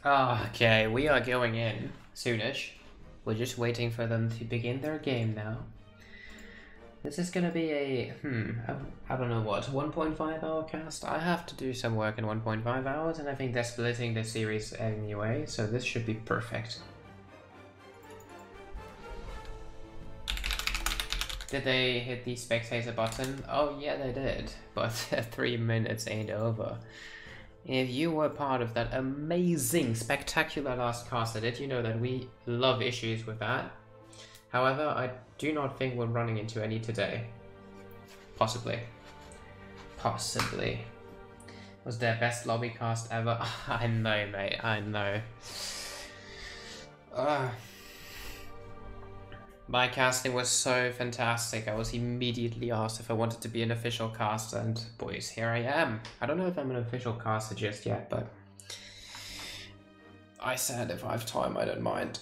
Okay, we are going in soonish. We're just waiting for them to begin their game now. This is gonna be a, I don't know what, 1.5 hour cast? I have to do some work in 1.5 hours, and I think they're splitting the series anyway, so this should be perfect. Did they hit the spectator button? Oh yeah, they did, but 3 minutes ain't over. If you were part of that amazing, spectacular last caster, did you know that we love issues with that? However, I do not think we're running into any today. Possibly. Possibly. Was their best lobby cast ever? I know, mate, I know. My casting was so fantastic. I was immediately asked if I wanted to be an official caster, and boys, here I am. I don't know if I'm an official caster just yet, but I said if I have time, I don't mind.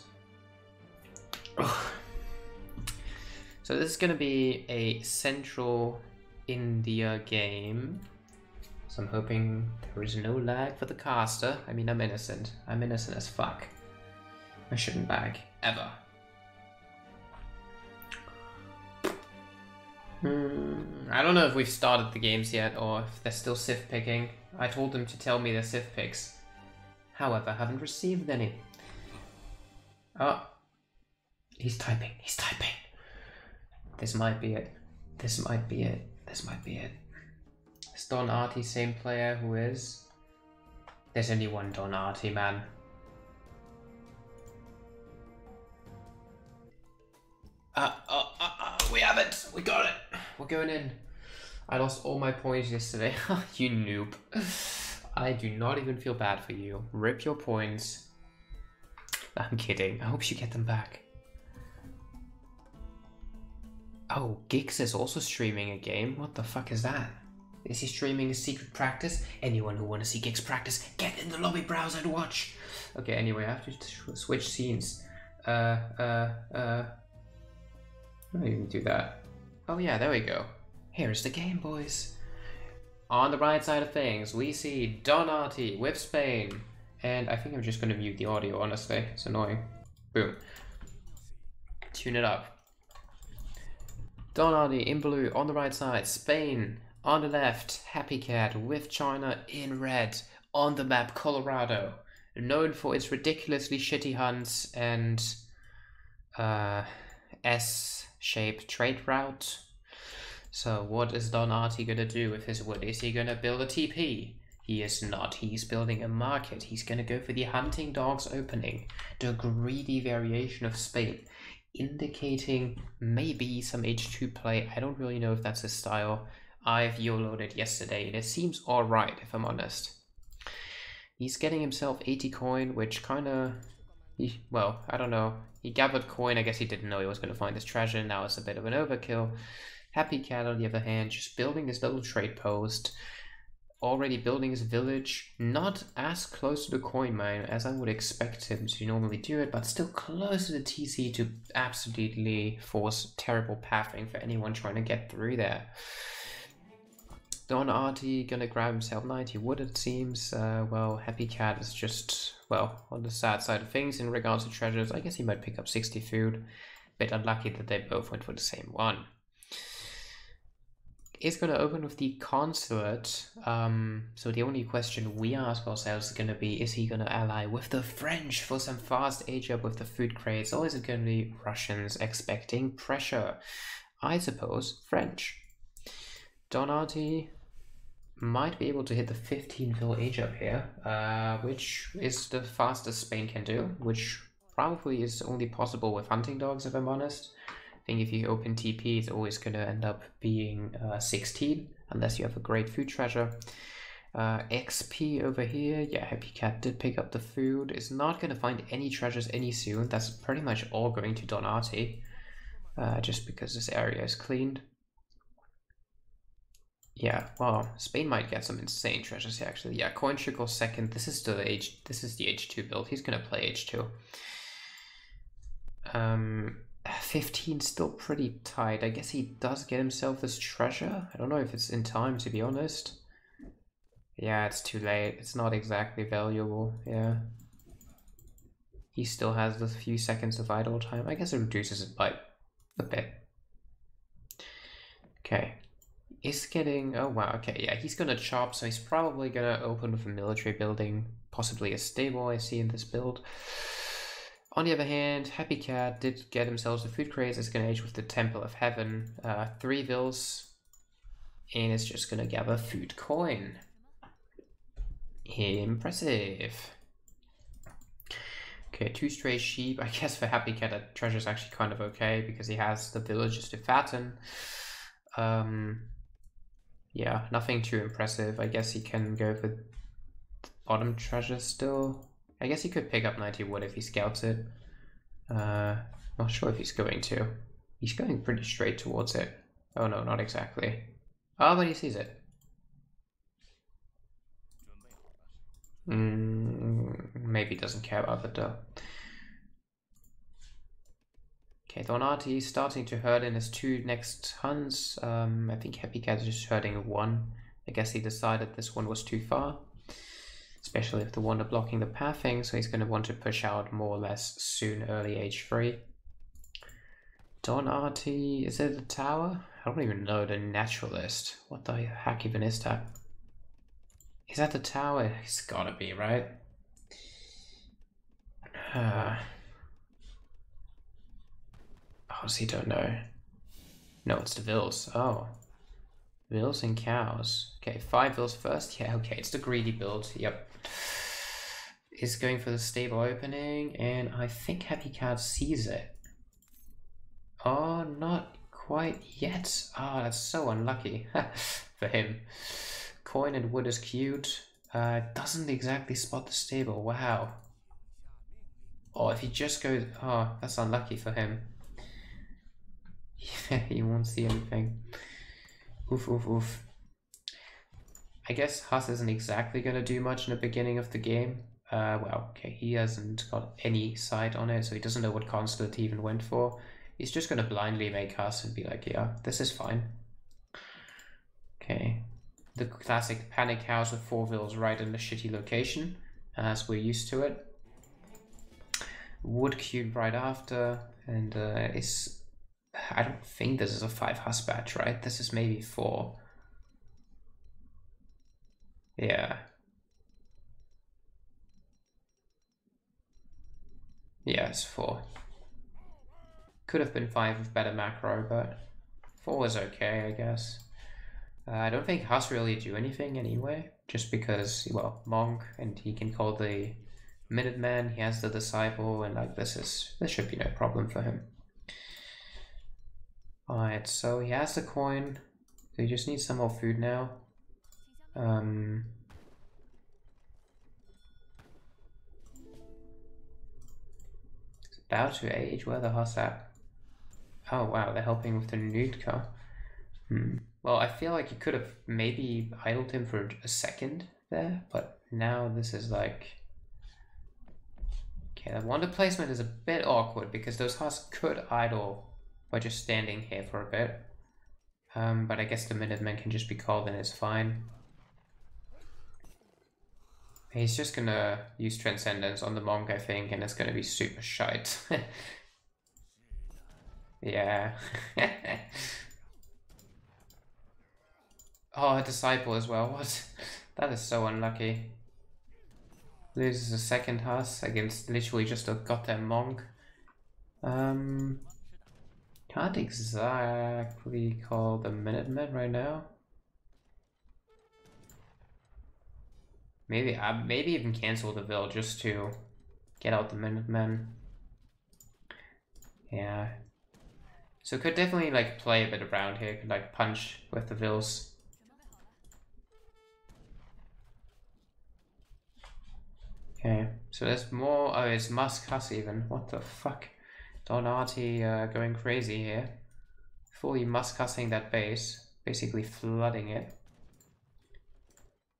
So this is going to be a Central India game. So I'm hoping there is no lag for the caster. I mean, I'm innocent. I'm innocent as fuck. I shouldn't lag, ever. I don't know if we've started the games yet or if they're still Sith picking. I told them to tell me their Sith picks. However, haven't received any. Oh. He's typing. He's typing. This might be it. This might be it. This might be it. Is Don Artie same player who is? There's only one Don Artie, man. We have it! We got it! We're going in. I lost all my points yesterday. You noob. I do not even feel bad for you. Rip your points. I'm kidding. I hope you get them back. Oh, Giggs is also streaming a game. What the fuck is that? Is he streaming a secret practice? Anyone who wants to see Giggs practice, get in the lobby browser and watch. Okay, anyway, I have to switch scenes. I don't even do that. Oh yeah, there we go. Here's the game, boys. On the right side of things, we see Don Artie with Spain. And I think I'm just going to mute the audio, honestly. It's annoying. Boom. Tune it up. Don Artie in blue on the right side. Spain on the left. Happycat with China in red. On the map, Colorado. Known for its ridiculously shitty hunts and S-shaped trade route. So what is Don Artie gonna do with his wood? Is he gonna build a TP? He is not. He's building a market. He's gonna go for the hunting dogs opening. The greedy variation of Spain, indicating maybe some H2 play. I don't really know if that's his style. I've YOLO'd it yesterday and it seems alright if I'm honest. He's getting himself 80 coin, which kinda... well, I don't know. He gathered coin, I guess he didn't know he was going to find this treasure, now it's a bit of an overkill. Happycat, on the other hand, just building his little trade post. Already building his village, not as close to the coin mine as I would expect him to normally do it, but still close to the TC to absolutely force terrible pathing for anyone trying to get through there. Don Artie gonna grab himself 90 wood, it seems. Well, Happycat is just, well, on the sad side of things in regards to treasures. I guess he might pick up 60 food. Bit unlucky that they both went for the same one. Is gonna open with the consulate. So the only question we ask ourselves is gonna be, is he gonna ally with the French for some fast age up with the food crates, or is it gonna be Russians expecting pressure? I suppose French. Don Artie might be able to hit the 15 fill age up here, which is the fastest Spain can do, which probably is only possible with hunting dogs, if I'm honest. I think if you open TP, it's always going to end up being 16, unless you have a great food treasure. XP over here, yeah, Happycat did pick up the food, is not going to find any treasures any soon. That's pretty much all going to Don Artie, just because this area is cleaned. Yeah, well, Spain might get some insane treasures here, actually. Yeah, coin trickle second. This is the H2 build. He's gonna play H2. 15 still pretty tight. I guess he does get himself this treasure. I don't know if it's in time, to be honest. Yeah, it's too late. It's not exactly valuable. Yeah. he still has the few seconds of idle time. I guess it reduces it by a bit. Okay. He's getting... Oh, wow. Okay, yeah, he's gonna chop, so he's probably gonna open with a military building, possibly a stable I see in this build. On the other hand, Happycat did get himself the food crates. It's gonna age with the Temple of Heaven. 3 vills, and it's just gonna gather food coin. Impressive. Okay, 2 stray sheep. I guess for Happycat that treasure is actually kind of okay because he has the villages to fatten. Yeah, nothing too impressive. I guess he can go for the bottom treasure still. I guess he could pick up 90 wood if he scouts it. Not sure if he's going to. He's going pretty straight towards it. Oh no, not exactly. Oh, but he sees it. Maybe doesn't care about it though. Okay, Don Artie is starting to herd in his 2 next hunts. I think Happycat is just herding 1. I guess he decided this one was too far. Especially if the one blocking the pathing, so he's going to want to push out more or less soon, early H3. Don Artie, is it a tower? I don't even know, the naturalist. What the heck even is that? Is that the tower? It's gotta be, right? Honestly, don't know. No, it's the vills. Oh. Vills and cows. Okay, 5 vills first. Yeah, okay, it's the greedy build. Yep. Is going for the stable opening, and I think Happycat sees it. Oh, not quite yet. Oh, that's so unlucky for him. Coin and wood is cute. Doesn't exactly spot the stable. Wow. Oh, if he just goes... Oh, that's unlucky for him. He won't see anything. Oof, oof, oof. I guess Huss isn't exactly going to do much in the beginning of the game. Well, okay, he hasn't got any sight on it, so he doesn't know what constant he even went for. He's just going to blindly make Huss and be like, yeah, this is fine. Okay. The classic panic house with 4 vills right in the shitty location, as we're used to it. Wood cube right after, and it's... I don't think this is a 5 Huss batch, right? This is maybe 4. Yeah. Yeah, it's 4. Could have been 5 with better macro, but 4 is okay, I guess. I don't think Huss really do anything anyway, just because, well, Monk, and he can call the Minuteman, he has the Disciple, and like this should be no problem for him. Alright, so he has the coin, so he just needs some more food now. It's about to age, where the Huss at? Oh wow, they're helping with the Nutka. Well, I feel like you could have maybe idled him for a second there, but now this is like... Okay, that wonder placement is a bit awkward because those Huss could idle by just standing here for a bit. But I guess the Minutemen can just be called and it's fine. He's just gonna use Transcendence on the Monk, I think, and it's gonna be super shite. Yeah. Oh, a Disciple as well. What? That is so unlucky. Loses a second Huss against literally just a goddamn Monk. Can't exactly call the Minutemen right now. Maybe even cancel the Vil just to get out the Minutemen. Yeah. So could definitely like play a bit around here, could like punch with the Vils. Okay, so there's more. Oh, it's Musk Huss even. What the fuck? Don Artie going crazy here. Fully Musk Hussing that base, basically flooding it.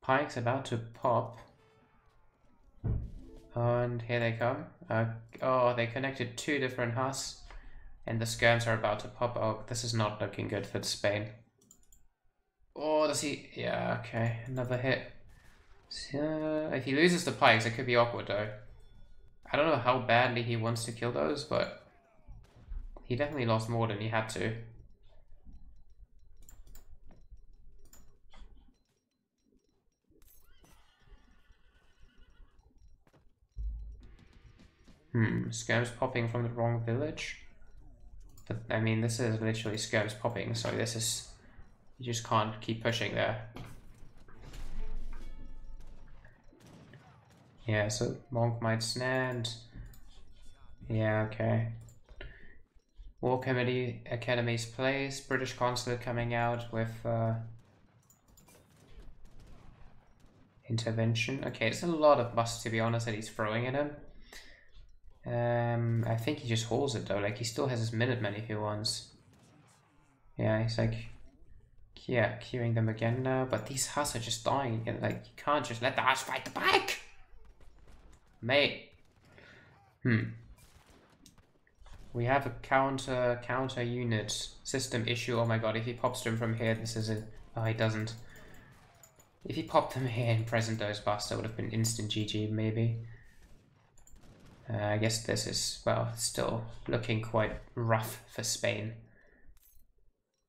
Pike's about to pop. And here they come. Oh, they connected 2 different Huss. And the skirms are about to pop. Oh, this is not looking good for Spain. Oh, does he? Yeah, okay. Another hit. So, if he loses the pikes, it could be awkward though. I don't know how badly he wants to kill those, but he definitely lost more than he had to. Skirms popping from the wrong village. But I mean, this is literally skirms popping, so this is... You just can't keep pushing there. Yeah, so Monk might stand. Yeah, okay. War Committee Academy's place. British Consulate coming out with intervention. Okay, it's a lot of must, to be honest, that he's throwing at him. I think he just holds it though. Like, he still has his Minutemen if he wants. Yeah, he's like, yeah, queuing them again now. But these Huss are just dying again. Like, you can't just let the Huss fight the back, mate. We have a counter unit system issue. Oh my god! If he pops them from here, this is a... Oh, he doesn't. If he popped them here and present those busts, that would have been instant GG maybe. I guess this is, well, still looking quite rough for Spain.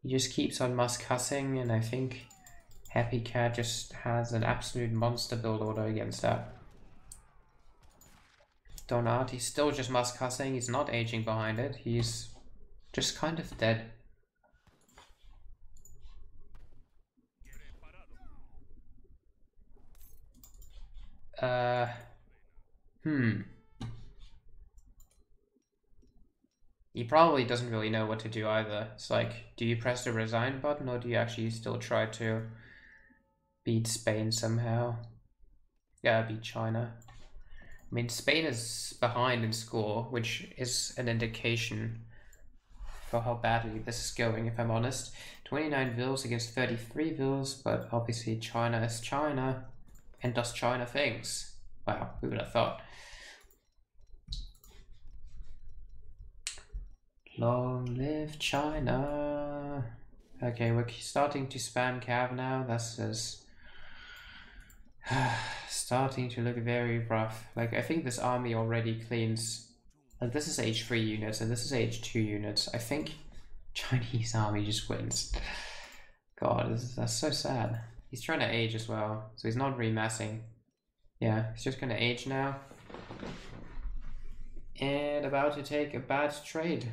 He just keeps on Musk-hussing, and I think Happycat just has an absolute monster build order against that. Don Artie still just Musk-hussing, he's not aging behind it, he's just kind of dead. He probably doesn't really know what to do either. It's like, do you press the resign button or do you actually still try to beat Spain somehow? Yeah, beat China. I mean, Spain is behind in score, which is an indication for how badly this is going, if I'm honest. 29 vills against 33 vills, but obviously China is China and does China things. Wow, who would have thought? Long live China. Okay, we're starting to spam cav now. This is starting to look very rough. Like, I think this army already cleans... Like, this is H3 units and this is H2 units. I think Chinese army just wins. God, that's so sad. He's trying to age as well, so he's not remassing. Yeah, he's just gonna age now. And about to take a bad trade.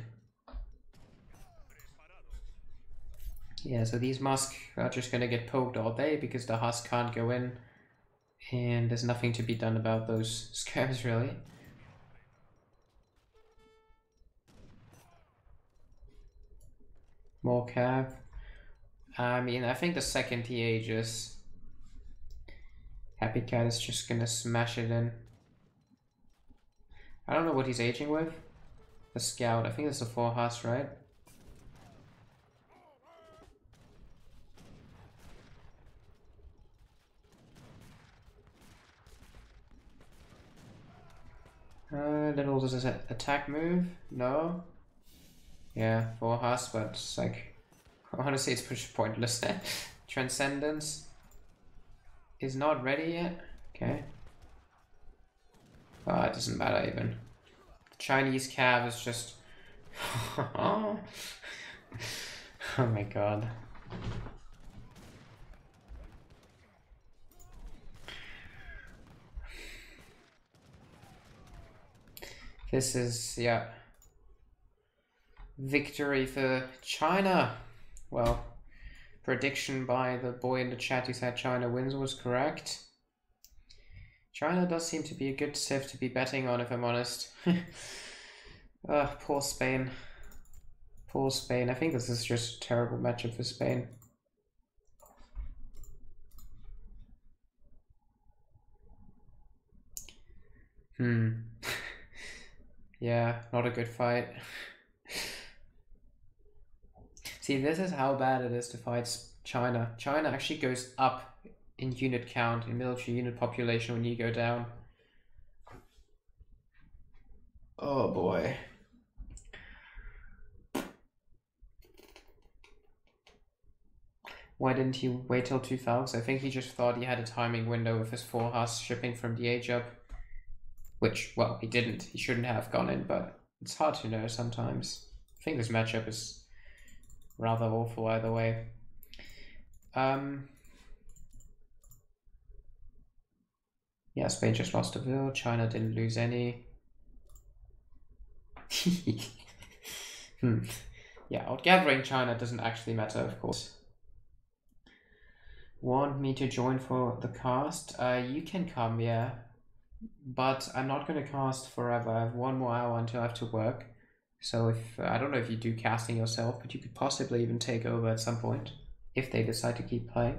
Yeah, so these Musk are just gonna get poked all day because the Huss can't go in. And there's nothing to be done about those scabs, really. More cav. I mean, I think the second he ages, Happycat is just gonna smash it in. I don't know what he's aging with. The scout, I think it's a 4 Huss, right? Little does it attack move? No. Yeah, 4 Huss, but it's like, honestly, it's pretty pointless. Transcendence is not ready yet. Okay. Oh, it doesn't matter even. The Chinese cav is just... Oh my god. This is, yeah, victory for China. Well, prediction by the boy in the chat who said China wins was correct. China does seem to be a good civ to be betting on, if I'm honest. Poor Spain. Poor Spain. I think this is just a terrible matchup for Spain. Yeah, not a good fight. See, this is how bad it is to fight China. China actually goes up in unit count, in military unit population when you go down. Oh boy. Why didn't he wait till 2000? I think he just thought he had a timing window with his 4 Huss shipping from the age up. Which, well, he didn't. He shouldn't have gone in, but it's hard to know sometimes. I think this matchup is rather awful either way. Yeah, Spain just lost a bill. China didn't lose any. Yeah, outgathering China doesn't actually matter, of course. Want me to join for the cast? You can come, yeah. But I'm not going to cast forever. I have 1 more hour until I have to work. So if I don't know if you do casting yourself, but you could possibly even take over at some point if they decide to keep playing.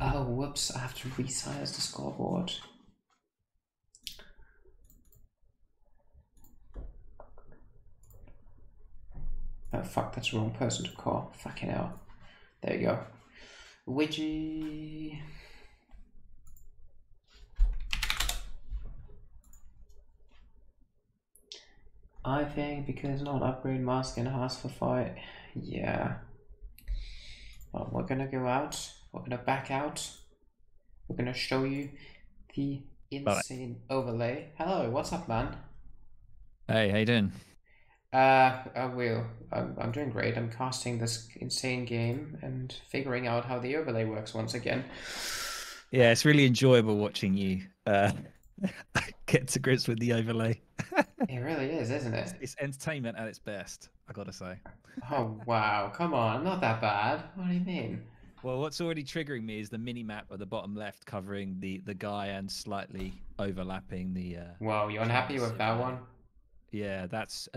Oh, whoops, I have to resize the scoreboard. Oh, fuck, that's the wrong person to call. Fucking hell. There you go. Widgie. I think because not upgrade mask and ask for fight. Yeah. Well, we're gonna go out. We're gonna back out. We're gonna show you the insane overlay. Hello, what's up, man? Hey, how you doing? I'm doing great. I'm casting this insane game and figuring out how the overlay works once again. Yeah, it's really enjoyable watching you get to grips with the overlay. It really is, isn't it? It's entertainment at its best, I gotta say. Oh, wow. Come on, not that bad. What do you mean? Well, what's already triggering me is the mini map at the bottom left covering the guy and slightly overlapping the. Wow, you unhappy with that one? Yeah, that's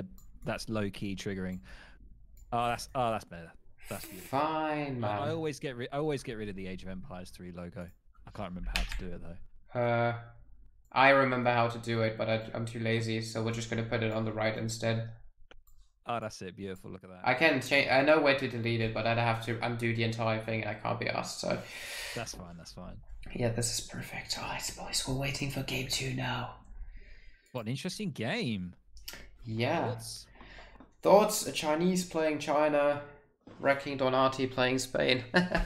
low key triggering. Oh, that's better. That's beautiful. Fine, man. I always get rid of the Age of Empires 3 logo. I can't remember how to do it though. I remember how to do it, but I'm too lazy, so we're just gonna put it on the right instead. Oh, that's it. Beautiful. Look at that. I can change. I know where to delete it, but I'd have to undo the entire thing, and I can't be asked. So that's fine. That's fine. Yeah, this is perfect. All right, boys, we're waiting for game 2 now. What an interesting game. Yeah. Thoughts? A Chinese playing China, wrecking Don Artie playing Spain. Yeah,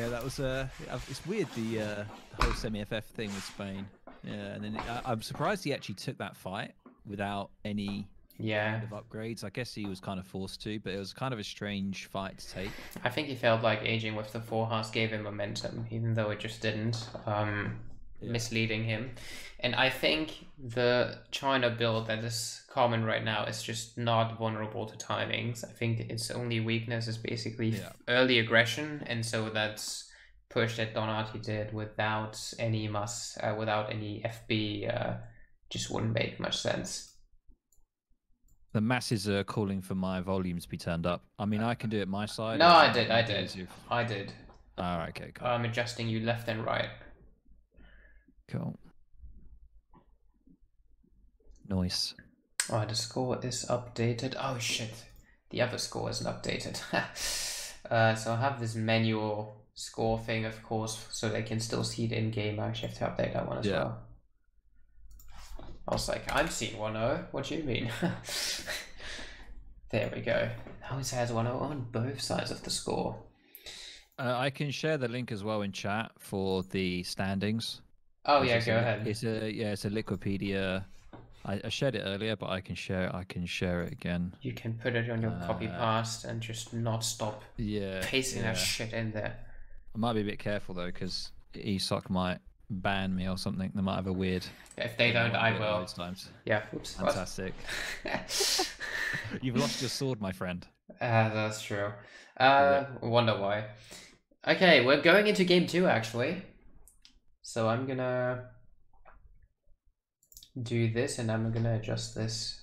that was it's weird the whole semi-FF thing with Spain. Yeah, and then I'm surprised he actually took that fight without any kind of upgrades. I guess he was kind of forced to, but it was kind of a strange fight to take. I think he felt like aging with the 4-house gave him momentum, even though it just didn't. Misleading him. And I think the China build that is common right now is just not vulnerable to timings. I think its only weakness is basically early aggression, and so that's push that Don Artie did without any without any FB just wouldn't make much sense. The masses are calling for my volume to be turned up. I mean, I can do it my side. No, I did. All right, okay, cool. I'm adjusting you left and right. Cool. Nice. Oh, the score is updated. Oh shit, the other score isn't updated. So I have this manual score thing, of course, so they can still see it in game. I actually have to update that one as well. I was like, I'm seeing 1-0. What do you mean? There we go. Now it says 1-0 on both sides of the score. I can share the link as well in chat for the standings. Oh yeah, go ahead. It's a Liquipedia. I shared it earlier, but I can share it again. You can put it on your copy past and just not stop pasting that shit in there. I might be a bit careful though, because ESOC might ban me or something. They might have a weird. If they don't, I will. Yeah. Oops. Fantastic. You've lost your sword, my friend. That's true. Wonder why. Okay, we're going into game 2 actually. So I'm gonna do this, and I'm gonna adjust this.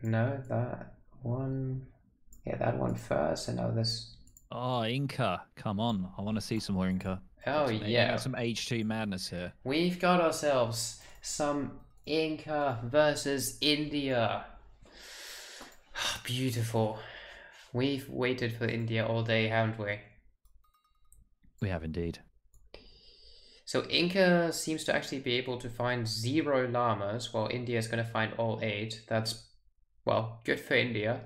No, that one. Yeah, that one first, and now this. Oh, Inca! Come on, I want to see some more Inca. Oh yeah, some H2 madness here. We've got ourselves some Inca versus India. Beautiful. We've waited for India all day, haven't we? We have indeed. So Inca seems to actually be able to find 0 llamas, while India is going to find all 8. That's, well, good for India.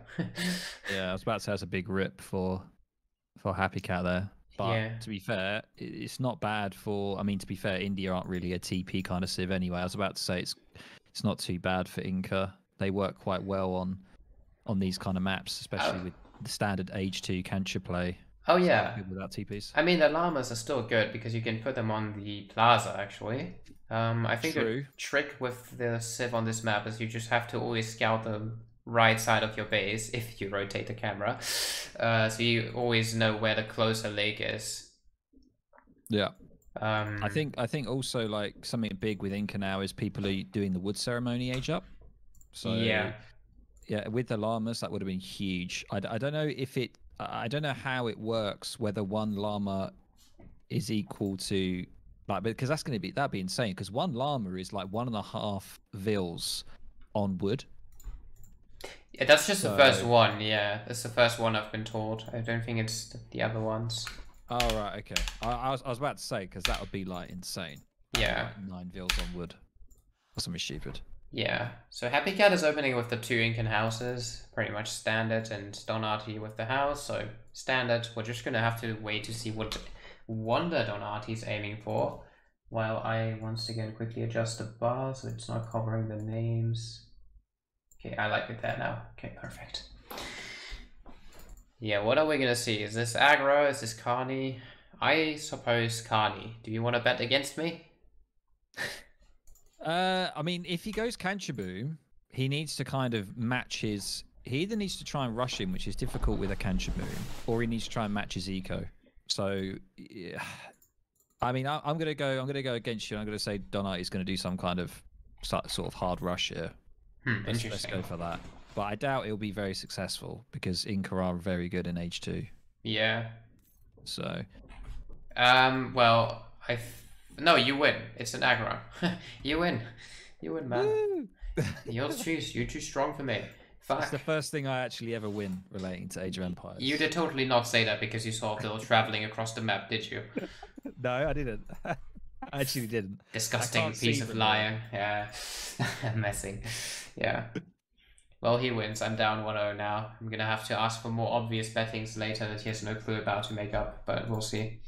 Yeah, I was about to say that's a big rip for Happycat there. But yeah. to be fair, it's not bad for. I mean, to be fair, India aren't really a TP kind of civ anyway. I was about to say it's not too bad for Inca. They work quite well on these kind of maps, especially with the standard H2 Kancha play. Oh yeah, good without TPs. I mean the llamas are still good because you can put them on the plaza actually. I think the trick with the civ on this map is you just have to always scout the right side of your base if you rotate the camera, so you always know where the closer lake is. Yeah. I think also like something big with Inca now is people are doing the wood ceremony age up. So yeah, with the llamas that would have been huge. I don't know if it. I don't know how it works. Whether one llama is equal to like, because that'd be insane. Because one llama is like 1.5 vils on wood. Yeah, that's just the first one. Yeah, that's the first one I've been told. I don't think it's the other ones. Oh right, okay. I was about to say because that would be like insane. Yeah, like 9 vils on wood or something stupid. Yeah, so Happycat is opening with the 2 Incan houses, pretty much standard, and Don Artie with the house, so standard. We're just gonna have to wait to see what wonder Don Artie's aiming for, while I once again quickly adjust the bar so it's not covering the names. Okay, I like it there now. Okay, perfect. Yeah, what are we gonna see? Is this aggro? Is this Carney? I suppose Carney. Do you want to bet against me? I mean, if he goes Kanchaboom, he needs to kind of match his. He either needs to try and rush him, which is difficult with a Kanchaboom, or he needs to try and match his eco. So, yeah. I mean, I'm gonna go against you. I'm gonna say Don Artie is gonna do some kind of sort of hard rush here. Let's go for that. But I doubt it'll be very successful because Inca are very good in H2. Yeah. So. Well, no, you win. It's an aggro. You win. You win, man. You're too strong for me. Fuck. That's the first thing I actually ever win relating to Age of Empires. You did totally not say that because you saw Bill traveling across the map, did you? No, I didn't. I actually didn't. Disgusting piece of lying. Yeah. Messing. Yeah. Well, he wins. I'm down 1-0 now. I'm gonna have to ask for more obvious bettings later that he has no clue about to make up, but we'll see.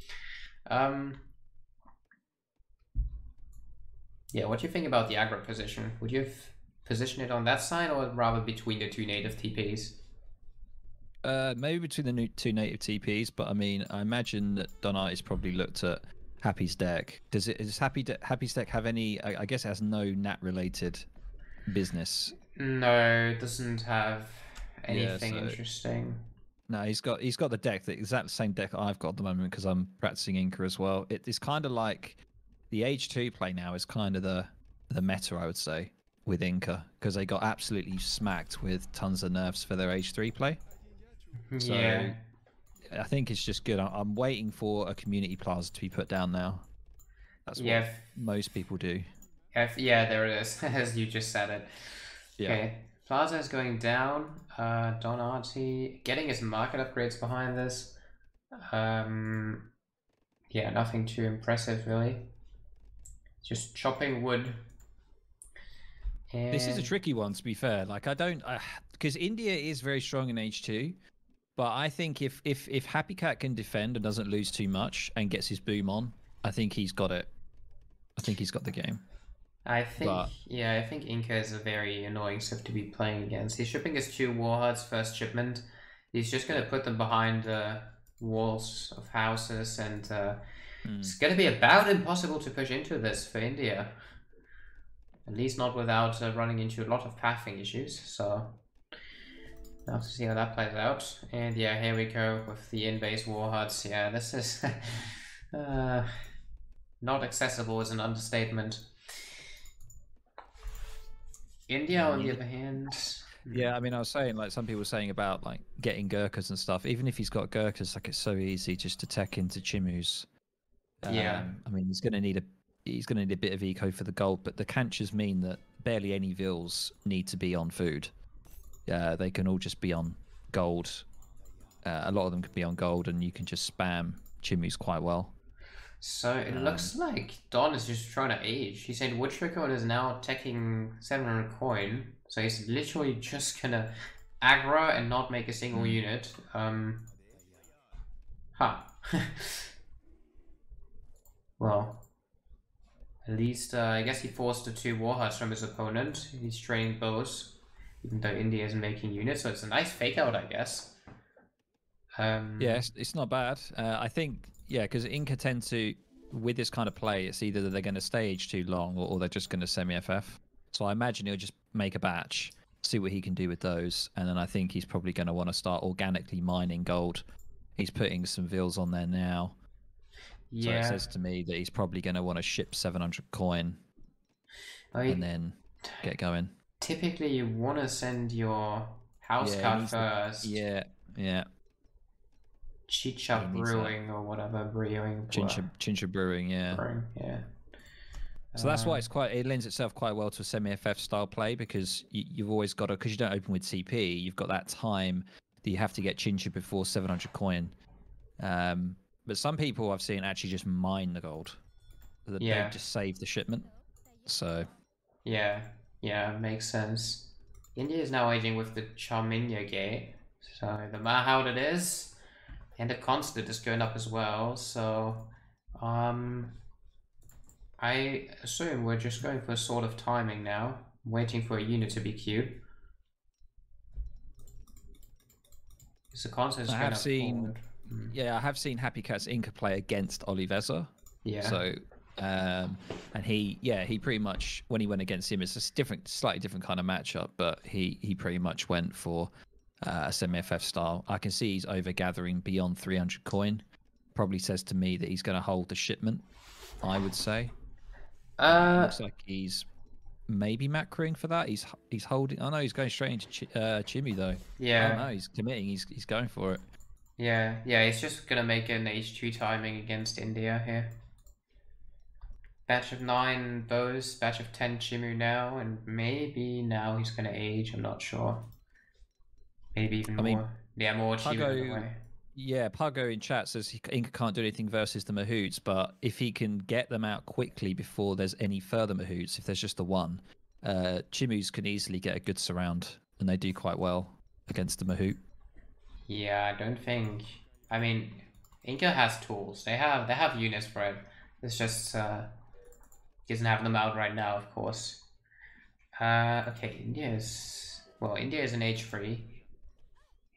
Yeah, what do you think about the aggro position? Would you position it on that side or rather between the 2 native TPs? Maybe between the 2 native TPs, but I mean, I imagine that Don Artie's probably looked at Happy's deck. Does Happy's deck have any? I guess it has no nat related business. No, it doesn't have anything interesting. No, he's got the deck, the exact same deck I've got at the moment because I'm practicing Inca as well. It's kind of like the H2 play now is kind of the meta, I would say, with Inca because they got absolutely smacked with tons of nerfs for their H3 play. So yeah. I think it's just good. I'm waiting for a community plaza to be put down now. That's what most people do. Yeah, there it is, as you just said it. Yeah. Okay, plaza is going down. Don Artie getting his market upgrades behind this. Yeah, nothing too impressive really. Just chopping wood. And this is a tricky one, to be fair. Like because India is very strong in H2, but I think if Happycat can defend and doesn't lose too much and gets his boom on, I think he's got it. I think he's got the game. I think Inca is a very annoying civ to be playing against. He's shipping his 2 warheads first shipment. He's just gonna put them behind the walls of houses, and it's gonna be about impossible to push into this for India. At least not without running into a lot of pathing issues. So we'll have to see how that plays out. And yeah, here we go with the in-base warheads. Yeah, this is not accessible is an understatement. India, on the other hand... Yeah, I mean, I was saying, like, some people were saying about, like, getting Gurkhas and stuff. Even if he's got Gurkhas, like, it's so easy just to tech into Chimus. Yeah. I mean, he's going to need a bit of eco for the gold, but the Kanchas mean that barely any Vils need to be on food. They can all just be on gold. A lot of them can be on gold, and you can just spam Chimus quite well. So it looks like Don is just trying to age. He said Woodtricker is now taking 700 coin, so he's literally just gonna aggro and not make a single unit. Well, at least I guess he forced the 2 warheads from his opponent. He's training bows, even though India isn't making units, so it's a nice fake out, I guess. Yeah, it's not bad. I think, yeah, because Inca tend to, with this kind of play, it's either that they're going to stage too long or they're just going to semi-FF. So I imagine he'll just make a batch, see what he can do with those, and then I think he's probably going to want to start organically mining gold. He's putting some Vils on there now. Yeah. So it says to me that he's probably going to want to ship 700 coin and then get going. Typically, you want to send your house card first. Yeah. Chicha Brewing or whatever, brewing. Chincha Brewing, yeah. Brewing, yeah. So that's why it lends itself quite well to a semi-FF style play, because you've always got to, because you don't open with CP, you've got that time that you have to get Chincha before 700 coin. But some people I've seen actually just mine the gold. They just save the shipment. So. Yeah, makes sense. India is now aging with the Charminia gate. So the Mahout it is. And the constant is going up as well, so I assume we're just going for a sort of timing now, waiting for a unit to be queued. The constant is going forward. Yeah, I have seen Happycat's Inca play against Oliveza. Yeah. So, and he pretty much, when he went against him, it's a slightly different kind of matchup, but he pretty much went for a semi-FF style. I can see he's over gathering beyond 300 coin. Probably says to me that he's going to hold the shipment, I would say. Looks like he's maybe macroing for that. He's holding. I know he's going straight into Chimu though. Yeah. I know he's committing. He's going for it. Yeah. He's just going to make an H2 timing against India here. Batch of 9 bows, batch of 10 Chimu now, and maybe now he's going to age. I'm not sure. Maybe even more. More Chimu. Yeah, Pago in chat says Inca can't do anything versus the Mahoots, but if he can get them out quickly before there's any further Mahoots, if there's just the one, Chimus can easily get a good surround, and they do quite well against the Mahoot. Yeah, I don't think. I mean, Inca has tools. They have units for it. It's just he doesn't have them out right now, of course. Okay, India is an H3.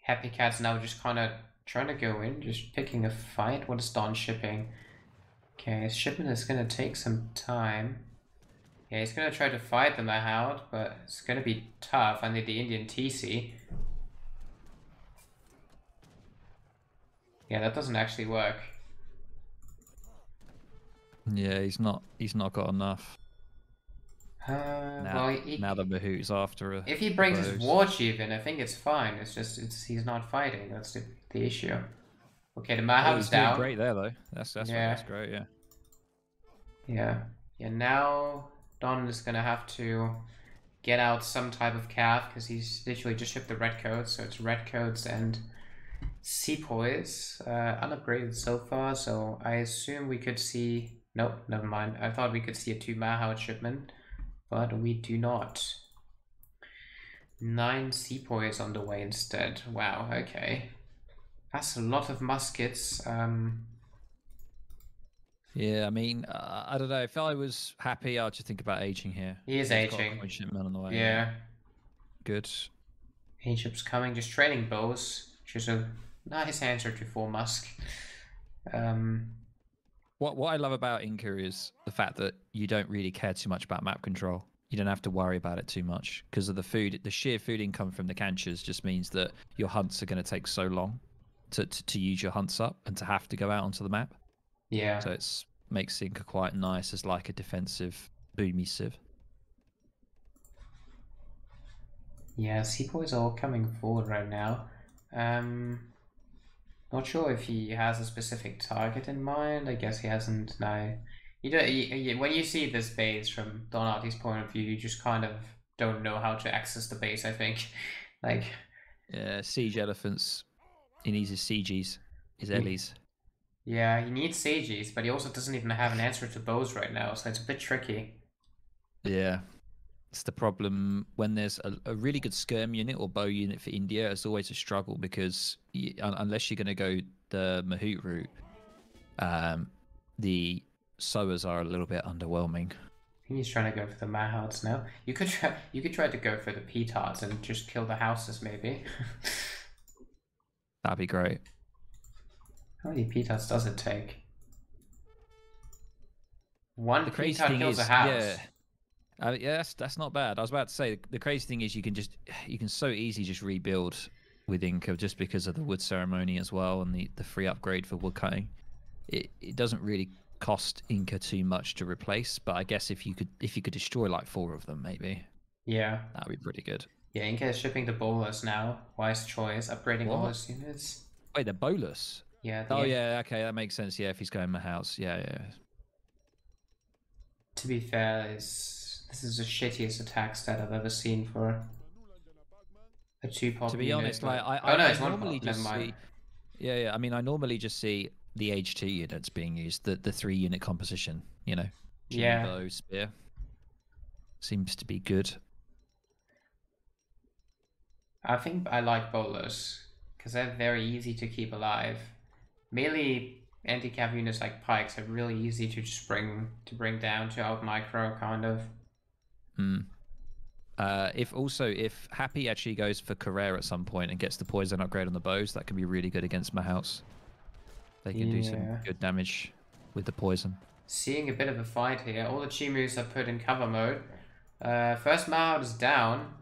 Happycat's now just kind of trying to go in, just picking a fight. What is Don shipping? Okay, his shipment is going to take some time. Yeah, he's going to try to fight them out, but it's going to be tough. I need the Indian TC. Yeah, that doesn't actually work. Yeah, he's not got enough. Now the Mahoot's after a. If he brings his war chief in, I think it's fine. It's just he's not fighting. That's the issue. Okay, the Mahout's down. Doing great there though. That's great. Yeah. Now Don is gonna have to get out some type of calf because he's literally just shipped the red codes. So it's red codes and sepoys unupgraded so far. So I assume we could see. Nope, never mind. I thought we could see a 2 Mahout shipment. But we do not. 9 sepoys on the way instead. Wow, okay. That's a lot of muskets. Yeah, I mean, I don't know. If I was happy, I'd just think about aging here. He is aging. Got a shipment on the way. Yeah. Good. Egypt's coming, just training bows, which is a nice answer to 4 musk. What I love about Inca is the fact that you don't really care too much about map control. You don't have to worry about it too much because of the food. The sheer food income from the canchers just means that your hunts are going to take so long to use your hunts up and to have to go out onto the map. Yeah. So it makes Inca quite nice as like a defensive boomy civ. Yeah, sepoys are all coming forward right now. Not sure if he has a specific target in mind. I guess he hasn't. No, when you see this base from Don Artie's point of view, you just kind of don't know how to access the base. I think, siege elephants. He needs his CGs, his Ellies. Yeah, he needs Sages, but he also doesn't even have an answer to bows right now, so it's a bit tricky. Yeah. It's the problem when there's a really good skirm unit or bow unit for India. It's always a struggle because unless you're going to go the Mahout route, the sowers are a little bit underwhelming. I think he's trying to go for the Mahouts now. You could try to go for the Petards and just kill the houses, maybe. That'd be great. How many Petards does it take? One Petard kills a house. Yeah. Yeah, that's not bad. I was about to say the crazy thing is you can so easily just rebuild with Inca just because of the wood ceremony as well and the free upgrade for wood cutting. It doesn't really cost Inca too much to replace, but I guess if you could destroy like 4 of them, maybe. Yeah, that'd be pretty good. Yeah, Inca is shipping the bowlers now. Wise choice, upgrading all his units. Wait, the bowlers? Yeah. Oh yeah, okay, that makes sense. Yeah, if he's going my house, yeah. To be fair, this is the shittiest attack stat I've ever seen for a 2-pop. To be honest, like I normally just see. Yeah. I mean, I normally just see the H2 units being used, the 3-unit composition. You know, yeah. Bow, spear seems to be good. I think I like bowlers because they're very easy to keep alive. Melee anti-cav units like pikes are really easy to just bring down to out micro kind of. If Happy actually goes for Carrera at some point and gets the poison upgrade on the bows, that can be really good against my house. They can do some good damage with the poison. Seeing a bit of a fight here. All the Chimus are put in cover mode. First Mahout is down.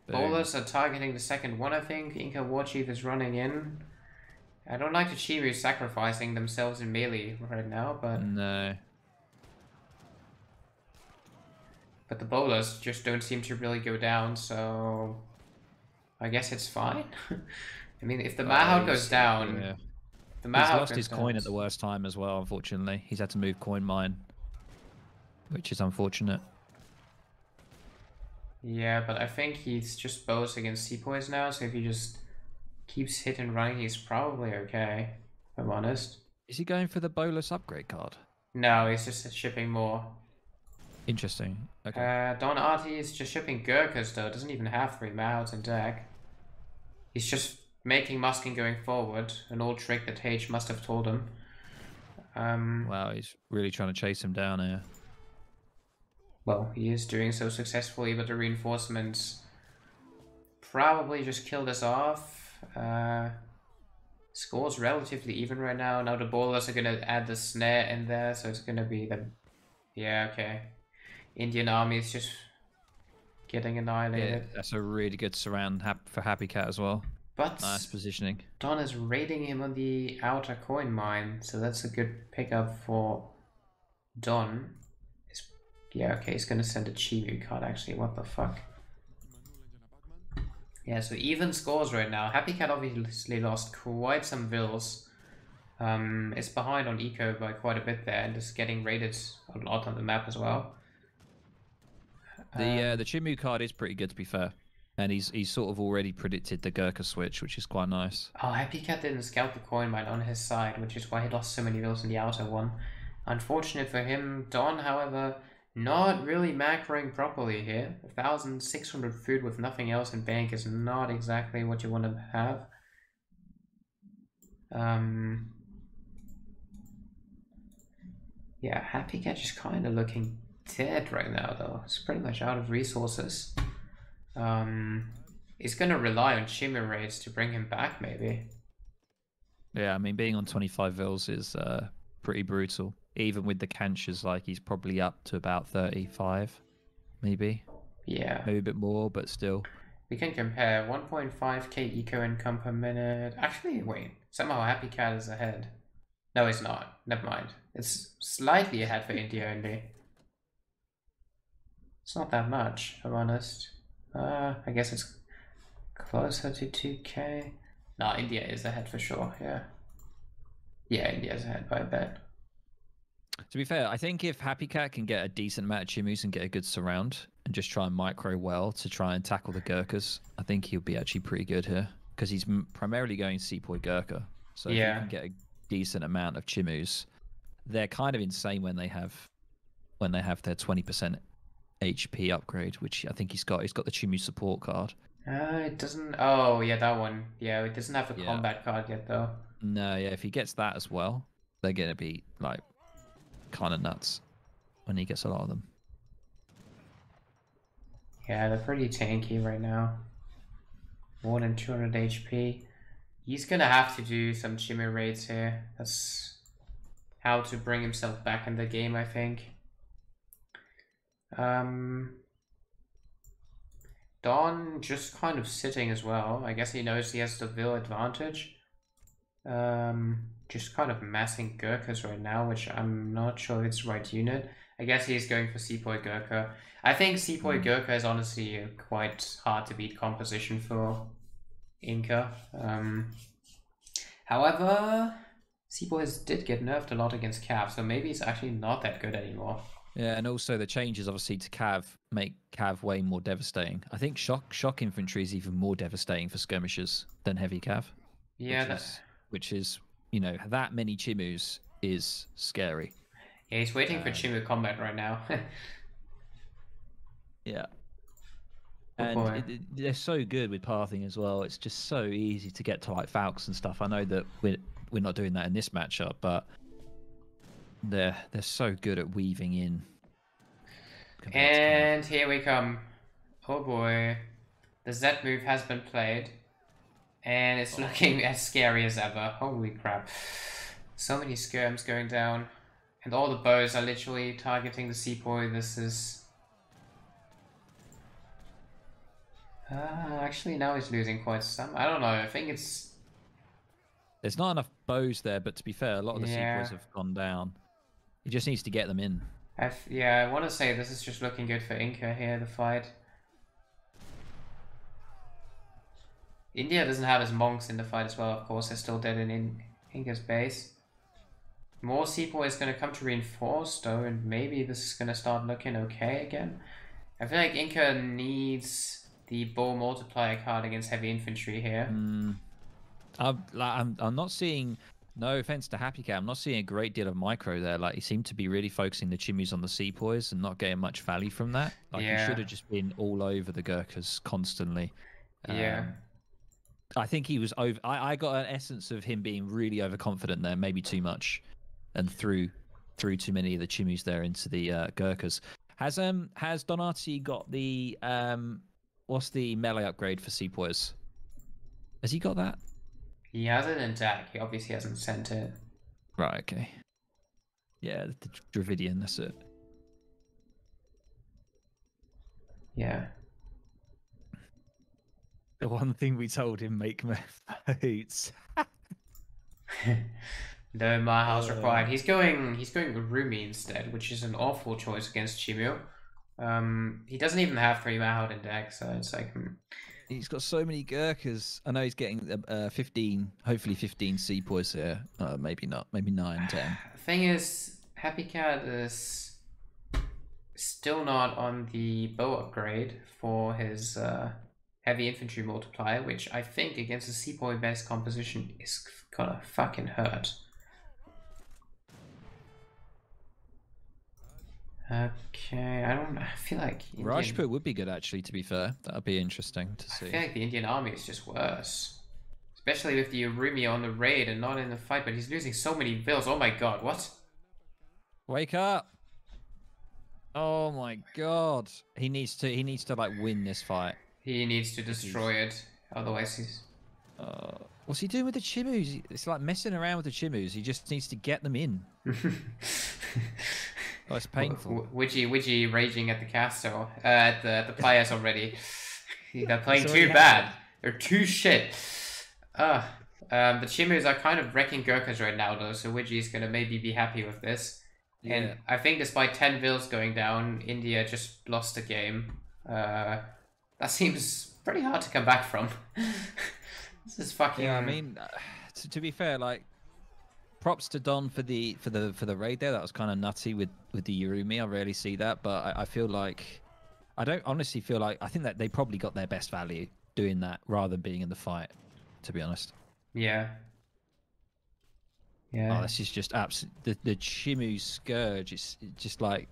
Bowlers are targeting the second one, I think. Inca Warchief is running in. I don't like the Chimus sacrificing themselves in melee right now, but... No. But the bowlers just don't seem to really go down, so... I guess it's fine. I mean, if the Mahout goes down... Yeah. The Mahout he's lost his coin at the worst time as well, unfortunately. He's had to move coin mine, which is unfortunate. Yeah, but I think he's just bows against Sepoys now, so if he just keeps hit and running, he's probably okay, if I'm honest. Is he going for the bolus upgrade card? No, he's just shipping more. Interesting. Okay. Don Artie is just shipping Gurkhas though, doesn't even have 3 Mahouts in deck. He's just making Muskin going forward, an old trick that H must have told him. Wow, he's really trying to chase him down here. Well, he is doing so successfully, but the reinforcements probably just kill this off. Score's relatively even right now. Now the bowlers are going to add the snare in there, so it's going to be the... Yeah, okay. Indian army is just getting annihilated. Yeah, that's a really good surround for Happycat as well. But nice positioning. Don is raiding him on the outer coin mine, so that's a good pickup for Don. Yeah, okay, he's gonna send a Chimu card actually, what the fuck. Yeah, so even scores right now. Happycat obviously lost quite some vills. It's behind on eco by quite a bit there and is getting raided a lot on the map as well. The Chimu card is pretty good to be fair. And he's sort of already predicted the Gurkha switch, which is quite nice. Oh, Happycat didn't scout the coin mine on his side, which is why he lost so many vills in the outer one. Unfortunate for him. Don, however, not really macroing properly here. 1,600 food with nothing else in bank is not exactly what you want to have. Yeah, Happycat is kind of looking dead right now, though. It's pretty much out of resources. He's going to rely on Chimu raids to bring him back, maybe. Yeah, I mean, being on 25 vills is pretty brutal. Even with the canchers, like, he's probably up to about 35, maybe. Yeah. Maybe a bit more, but still. We can compare 1.5k eco income per minute. Actually, wait. Somehow Happycat is ahead. No, it's not. Never mind. It's slightly ahead for India only. It's not that much, if I'm honest. I guess it's closer to 2k. No, India is ahead for sure, yeah. Yeah, India's ahead by a bit. To be fair, I think if Happycat can get a decent amount of Chimus and get a good surround and just try and micro well to try and tackle the Gurkhas, I think he'll be actually pretty good here because he's primarily going Sepoy Gurkha. So if you can get decent amount of Chimus. They're kind of insane when they have their 20% HP upgrade, which I think he's got. He's got the Chimu support card. It doesn't. Oh yeah, that one. Yeah, it doesn't have the combat card yet though. No, yeah. If he gets that as well, they're gonna be like kind of nuts when he gets a lot of them. Yeah, they're pretty tanky right now. More than 200 HP. He's gonna have to do some Chimu raids here. That's how to bring himself back in the game, I think. Don just kind of sitting as well. I guess he knows he has the Vil advantage. Just kind of massing Gurkhas right now, which I'm not sure if it's the right unit. I guess he's going for Sepoy Gurkha. I think Sepoy Gurkha is honestly a quite hard to beat composition for Inca. However, Sepoys did get nerfed a lot against Cav, so maybe it's actually not that good anymore. Yeah, and also the changes obviously to Cav make Cav way more devastating. I think shock infantry is even more devastating for skirmishers than heavy Cav. Yeah, which is you know, that many Chimus is scary. Yeah, he's waiting for Chimu combat right now. Yeah. And they're so good with pathing as well. It's just so easy to get to like Falcons and stuff. I know that we're not doing that in this matchup, but they're so good at weaving in. And here we come. Oh boy. The Z move has been played. And it's looking as scary as ever. Holy crap. So many skirms going down. And all the bows are literally targeting the Sepoy. This is... actually, now he's losing quite some. I don't know. I think it's... There's not enough bows there, but to be fair, a lot of the Sepoys have gone down. He just needs to get them in. I want to say this is just looking good for Inca here, the fight. India doesn't have his monks in the fight as well, of course. They're still dead in Inca's base. More Sepoy is going to come to reinforce, though, and maybe this is going to start looking okay again. I feel like Inca needs the bow multiplier card against heavy infantry here. I'm not seeing, no offense to Happycat, I'm not seeing a great deal of micro there. Like, he seemed to be really focusing the Chimus on the Sepoys and not getting much value from that. Like, he should have just been all over the Gurkhas constantly. I think he was over. I got an essence of him being really overconfident there, maybe too much, and threw too many of the Chimus there into the Gurkhas. Has Don Artie got the what's the melee upgrade for Sepoys? Has he got that? He has it in deck. He obviously hasn't sent it. Right. Okay. Yeah, the Dravidian. That's it. Yeah. The one thing we told him, make boots. No my house required. He's going with Rumi instead, which is an awful choice against Chimu. He doesn't even have 3 Mahout in deck, so it's like he's got so many Gurkhas. I know he's getting 15, hopefully 15 Sepoys here. Maybe not, maybe 9, 10. The thing is, Happycat is still not on the bow upgrade for his heavy infantry multiplier, which I think against the Sepoy base composition is gonna fucking hurt. Okay, I feel like Rajput would be good, actually, to be fair. That would be interesting to see. I feel like the Indian army is just worse. Especially with the Urumi on the raid and not in the fight, but he's losing so many vills. Oh my god, what? Wake up! Oh my god. He needs to like win this fight. He needs to destroy it, otherwise he's... What's he doing with the Chimus? It's like messing around with the Chimus. He just needs to get them in. Oh, it's painful. Widgie raging at the castle, at the players already. They're playing too bad. They're too shit. The Chimus are kind of wrecking Gurkhas right now, though, so Widgie's gonna maybe be happy with this. Yeah. And I think despite 10 vills going down, India just lost the game. That seems pretty hard to come back from. This is fucking... Yeah, I mean, to be fair, like, props to Don for the raid there. That was kind of nutty with the Urumi. I rarely see that, but I feel like... I don't honestly feel like... I think that they probably got their best value doing that rather than being in the fight, to be honest. Yeah. Yeah. Oh, this is just absolute. The Chimu Scourge is just like,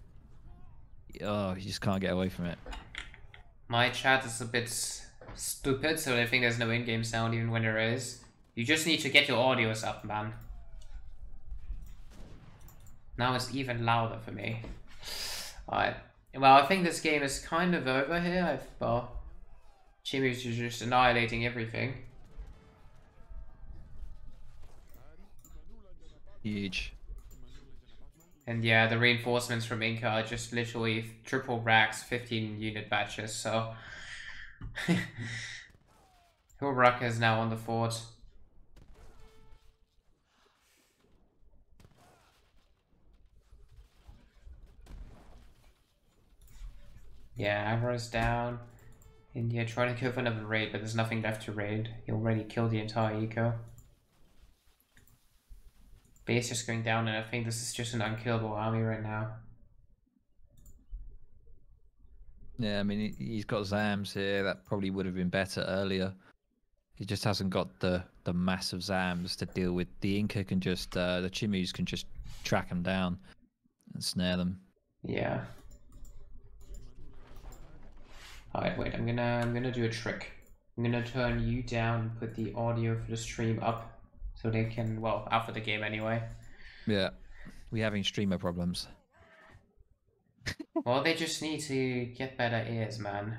oh, you just can't get away from it. My chat is a bit stupid, so I think there's no in-game sound even when there is. You just need to get your audios up, man. Now it's even louder for me. Alright. Well, I think this game is kind of over here. Well, Chimu's just annihilating everything. Huge. And yeah, the reinforcements from Inca are just literally triple racks, 15 unit batches, so... Huraka is now on the fort. Yeah, Avra's down. India trying to go for another raid, but there's nothing left to raid. He already killed the entire eco. Base just going down, and I think this is just an unkillable army right now. Yeah, I mean, he's got Zams here. That probably would have been better earlier. He just hasn't got the massive Zams to deal with. The Inca can just, the Chimus can just track them down and snare them. Yeah. Alright, wait, I'm gonna do a trick. I'm gonna turn you down and put the audio for the stream up so they can, well, after the game anyway. Yeah, we're having streamer problems. Well, they just need to get better ears, man.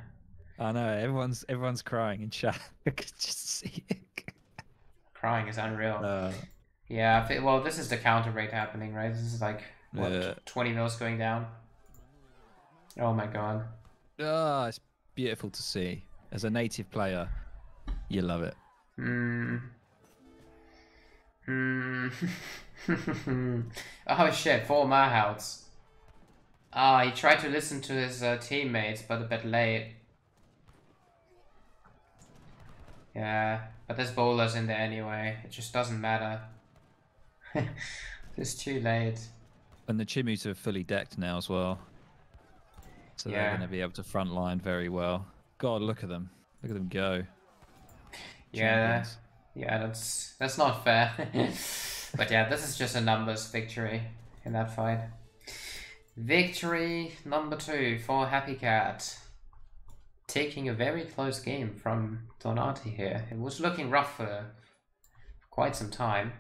I know, everyone's crying in chat. I could just see it. Crying is unreal. Yeah, well, this is the counter rate happening, right? This is like, what, 20 mils going down? Oh my god. Oh, it's beautiful to see. As a native player, you love it. Oh shit, 4 Mahouts. Ah, he tried to listen to his teammates, but a bit late. Yeah, but there's bowlers in there anyway. It just doesn't matter. It's too late. And the Chimus are fully decked now as well. So they're going to be able to frontline very well. God, look at them. Look at them go. Yeah, yeah, that's not fair. But yeah, this is just a numbers victory in that fight. Victory number 2 for Happycat. Taking a very close game from Don Artie here. It was looking rough for quite some time.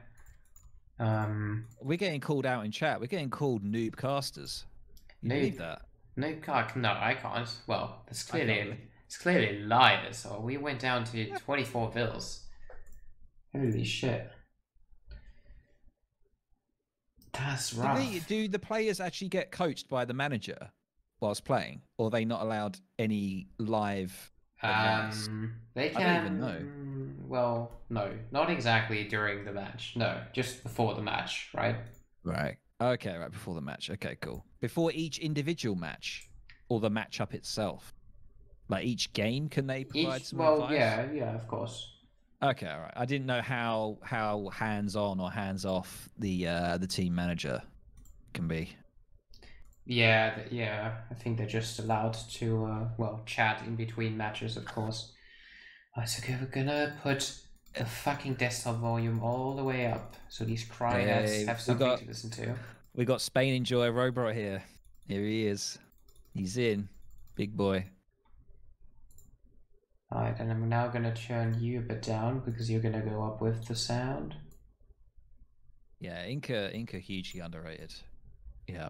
We're getting called out in chat. We're getting called noob casters. You believe that? No, I can't. Well, it's clearly liars. So we went down to 24 vills. Holy shit. That's rough. Do the players actually get coached by the manager whilst playing, or are they not allowed any live advice? They can. I don't even know. Well, no, not exactly during the match. No, just before the match, right? Right. Okay, right before the match. Okay, cool. Before each individual match, or the matchup itself, like each game, can they provide some advice? Well, yeah, of course. Okay, all right. I didn't know how hands on or hands off the team manager can be. Yeah. I think they're just allowed to chat in between matches, of course. Alright, okay, we're gonna put the fucking desktop volume all the way up so these cryheads have something to listen to. We got Spain Enjoy Robot here. Here he is. He's in. Big boy. Alright, and I'm now gonna turn you a bit down because you're gonna go up with the sound. Yeah, Inca hugely underrated. Yeah.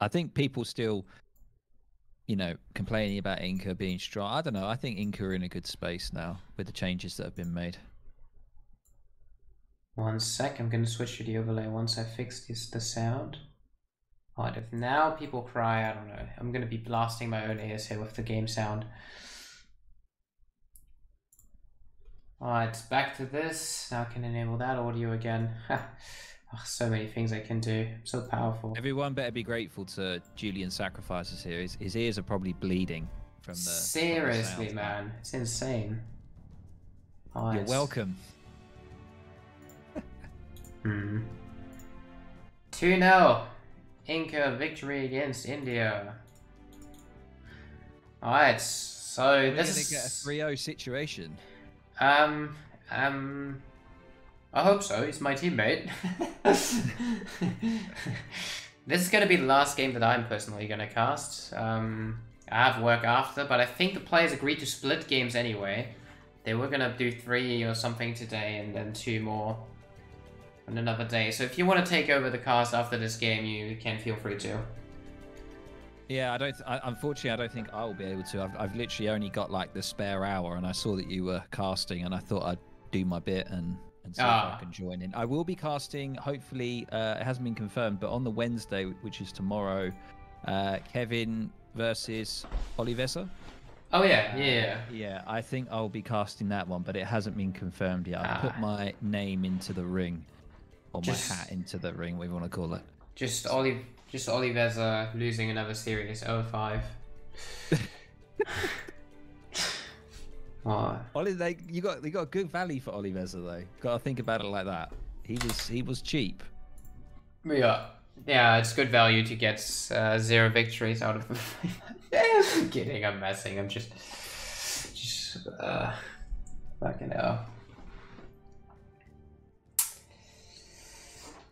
I think people still, complaining about Inca being strong. I don't know. I think Inca are in a good space now with the changes that have been made. 1 sec, I'm gonna switch to the overlay once I fix the sound. Alright, if now people cry, I don't know. I'm gonna be blasting my own ears here with the game sound. Alright, back to this. Now I can enable that audio again. Oh, so many things I can do. So powerful. Everyone better be grateful to Julian sacrifices here. His ears are probably bleeding from the... Seriously, from the man. It's insane. Oh, you're welcome. 2-0. Inca victory against India. Alright, so this is... We're going to get a 3-0 situation. I hope so. He's my teammate. This is going to be the last game that I'm personally going to cast. I have work after, but I think the players agreed to split games anyway. They were going to do 3 or something today and then 2 more on another day. So if you want to take over the cast after this game, you can feel free to. Yeah, unfortunately, I don't think I'll be able to. I've literally only got like the spare hour, and I saw that you were casting, and I thought I'd do my bit and see if I can join in. I will be casting, hopefully, it hasn't been confirmed, but on the Wednesday, which is tomorrow, Kevin versus Olivesa. Oh, yeah. Yeah, I think I'll be casting that one, but it hasn't been confirmed yet. I've put my name into the ring, or my hat into the ring, whatever you want to call it. Just Olivesa losing another series, 0-5. Ollie, you got good value for Olivesa though. Got to think about it like that. He was cheap. Yeah, it's good value to get 0 victories out of them. I'm kidding. I'm messing. I'm just fucking hell.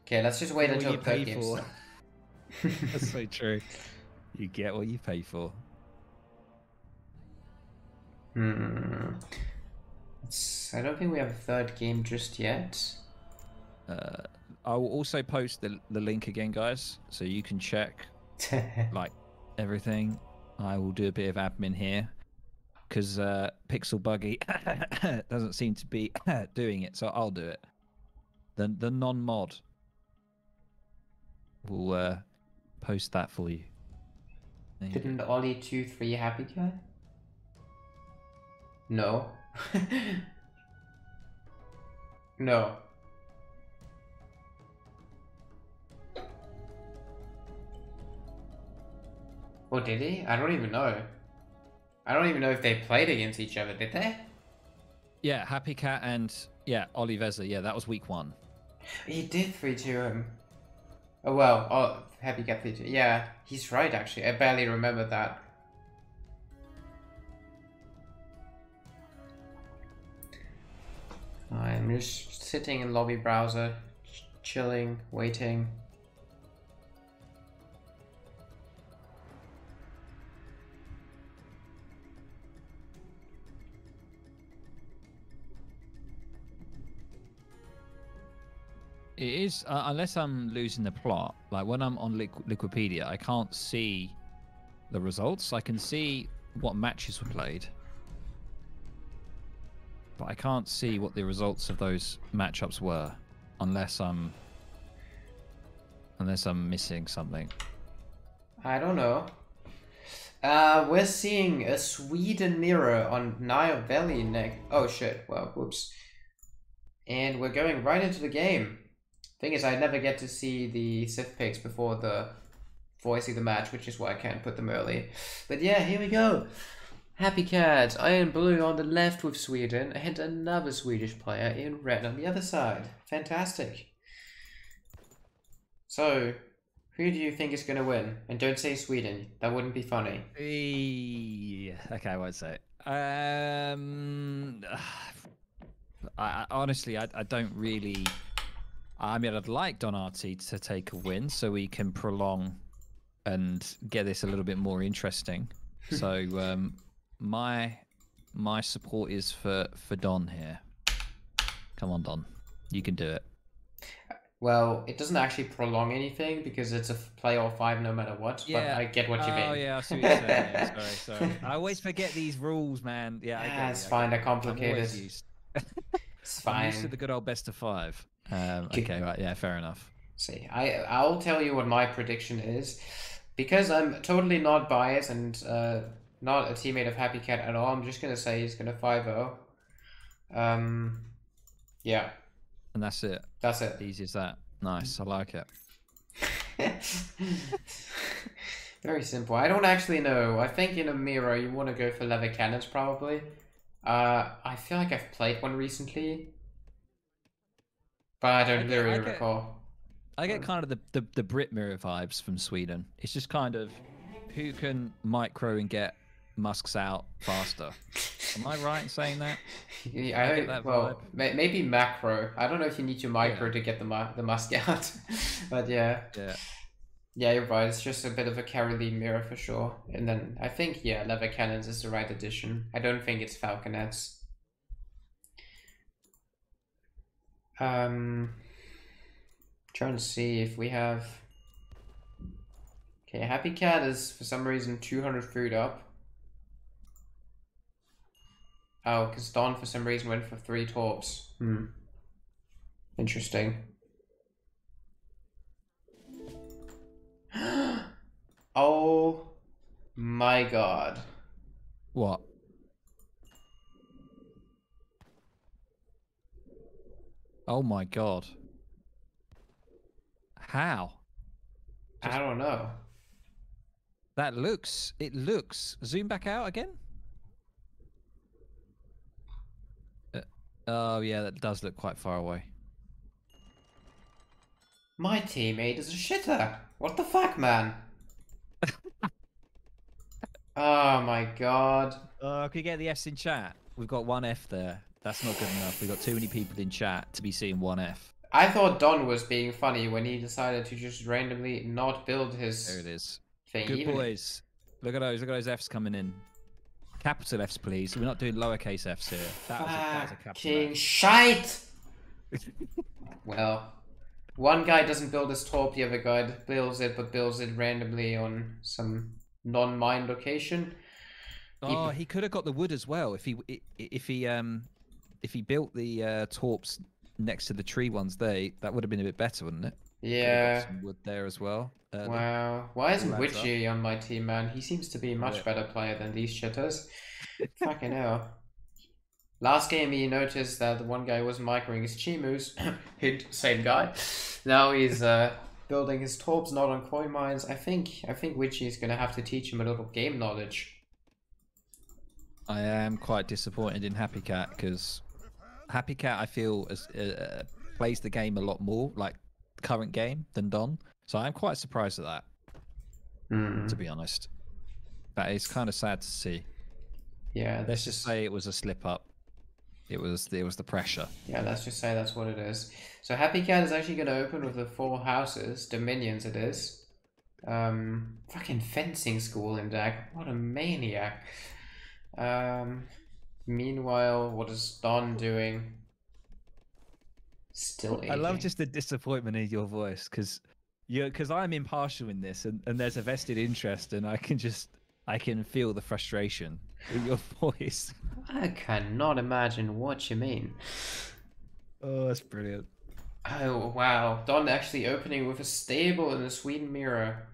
Okay, let's just wait until the third game starts. That's so true. You get what you pay for. I don't think we have a third game just yet. I will also post the link again, guys, so you can check like everything. I will do a bit of admin here because Pixel Buggy doesn't seem to be doing it, so I'll do it. The non-mod will post that for you. Didn't Ollie 2-3 Happycat? No. No. Or did he? I don't even know. I don't even know if they played against each other, did they? Yeah, Happycat and Olivesa. Yeah, that was week 1. He did 3-2 him. Oh well, Happycat 3-2. Yeah, he's right actually. I barely remember that. I'm just sitting in lobby browser, chilling, waiting. It is, unless I'm losing the plot, like when I'm on Wikipedia, I can't see the results. I can see what matches were played, but I can't see what the results of those matchups were, unless I'm missing something. I don't know. We're seeing a Sweden mirror on Nile Valley neck. Oh shit, well, whoops. And we're going right into the game. Thing is, I never get to see the Sith picks before I see the match, which is why I can't put them early. But yeah, here we go. Happycat, Iron Blue on the left with Sweden, and another Swedish player in red on the other side. Fantastic. So, who do you think is going to win? And don't say Sweden. That wouldn't be funny. Okay, I won't say it. I honestly, I don't really... I mean, I'd like Don Artie to take a win so we can prolong and get this a little bit more interesting. So my support is for Don here. Come on, Don. You can do it. Well, it doesn't actually prolong anything because it's a playoff 5 no matter what, but I get what you mean. Oh, yeah, I see what you're saying. Yeah, sorry. I always forget these rules, man. Yeah, I get it's fine. They're complicated. It's fine. I'm used to the good old best of 5. Okay, right, yeah, fair enough. See, I'll tell you what my prediction is. Because I'm totally not biased and not a teammate of Happycat at all, I'm just going to say he's going to 5-0. Yeah. And that's it. That's it. Easy as that. Nice, I like it. Very simple. I don't actually know. I think in a mirror you want to go for leather cannons probably. I feel like I've played one recently. But I don't really recall. I get kind of the Brit mirror vibes from Sweden. It's just kind of who can micro and get musks out faster Am I right in saying that? Yeah, I that well, maybe macro. I don't know if you need to micro to get the musk out, but yeah. Yeah. Yeah, you're right. It's just a bit of a Caroline mirror for sure. And then I think, yeah, leather cannons is the right addition. I don't think it's falconets. Trying to see if we have. Okay, Happycat is for some reason 200 food up. Oh, because Don for some reason went for 3 torps. Interesting. Oh my god. What? Oh my god. How? I don't know. It looks. Zoom back out again. Oh yeah, that does look quite far away. My teammate is a shitter. What the fuck, man? Oh my god. Can we get the Fs in chat? We've got 1 F there. That's not good enough. We've got too many people in chat to be seeing 1 F. I thought Don was being funny when he decided to just randomly not build his There it is. thing. Good boys. Look at those Fs coming in. Capital Fs, please. We're not doing lowercase Fs here. That was a capital Fucking F. shite! Well, one guy doesn't build his torp, the other guy builds it, but builds it randomly on some non-mine location. Oh, he could have got the wood as well if he built the torps next to the tree ones there. That would have been a bit better, wouldn't it? Yeah. Got some wood there as well. Wow. Why isn't Witchy on my team, man? He seems to be a much better player than these shitters. Fucking hell. Last game he noticed that the one guy was microing his Chimus. Hint, same guy. Now he's building his torps not on coin mines. I think Witchy is gonna have to teach him a little game knowledge. I am quite disappointed in Happycat because Happycat I feel plays the game a lot more like the current game than Don. So I'm quite surprised at that. To be honest, that is kind of sad to see. Yeah. Let's just say it was a slip up. It was the pressure. Yeah, let's just say that's what it is. So Happycat is actually going to open with the 4 houses, dominions it is. Fucking fencing school in deck. What a maniac. Meanwhile, what is Don doing? Still I love just the disappointment in your voice because I'm impartial in this and there's a vested interest and I can feel the frustration in your voice. I cannot imagine what you mean. Oh, that's brilliant. Oh, wow. Don actually opening with a stable in the Sweden mirror.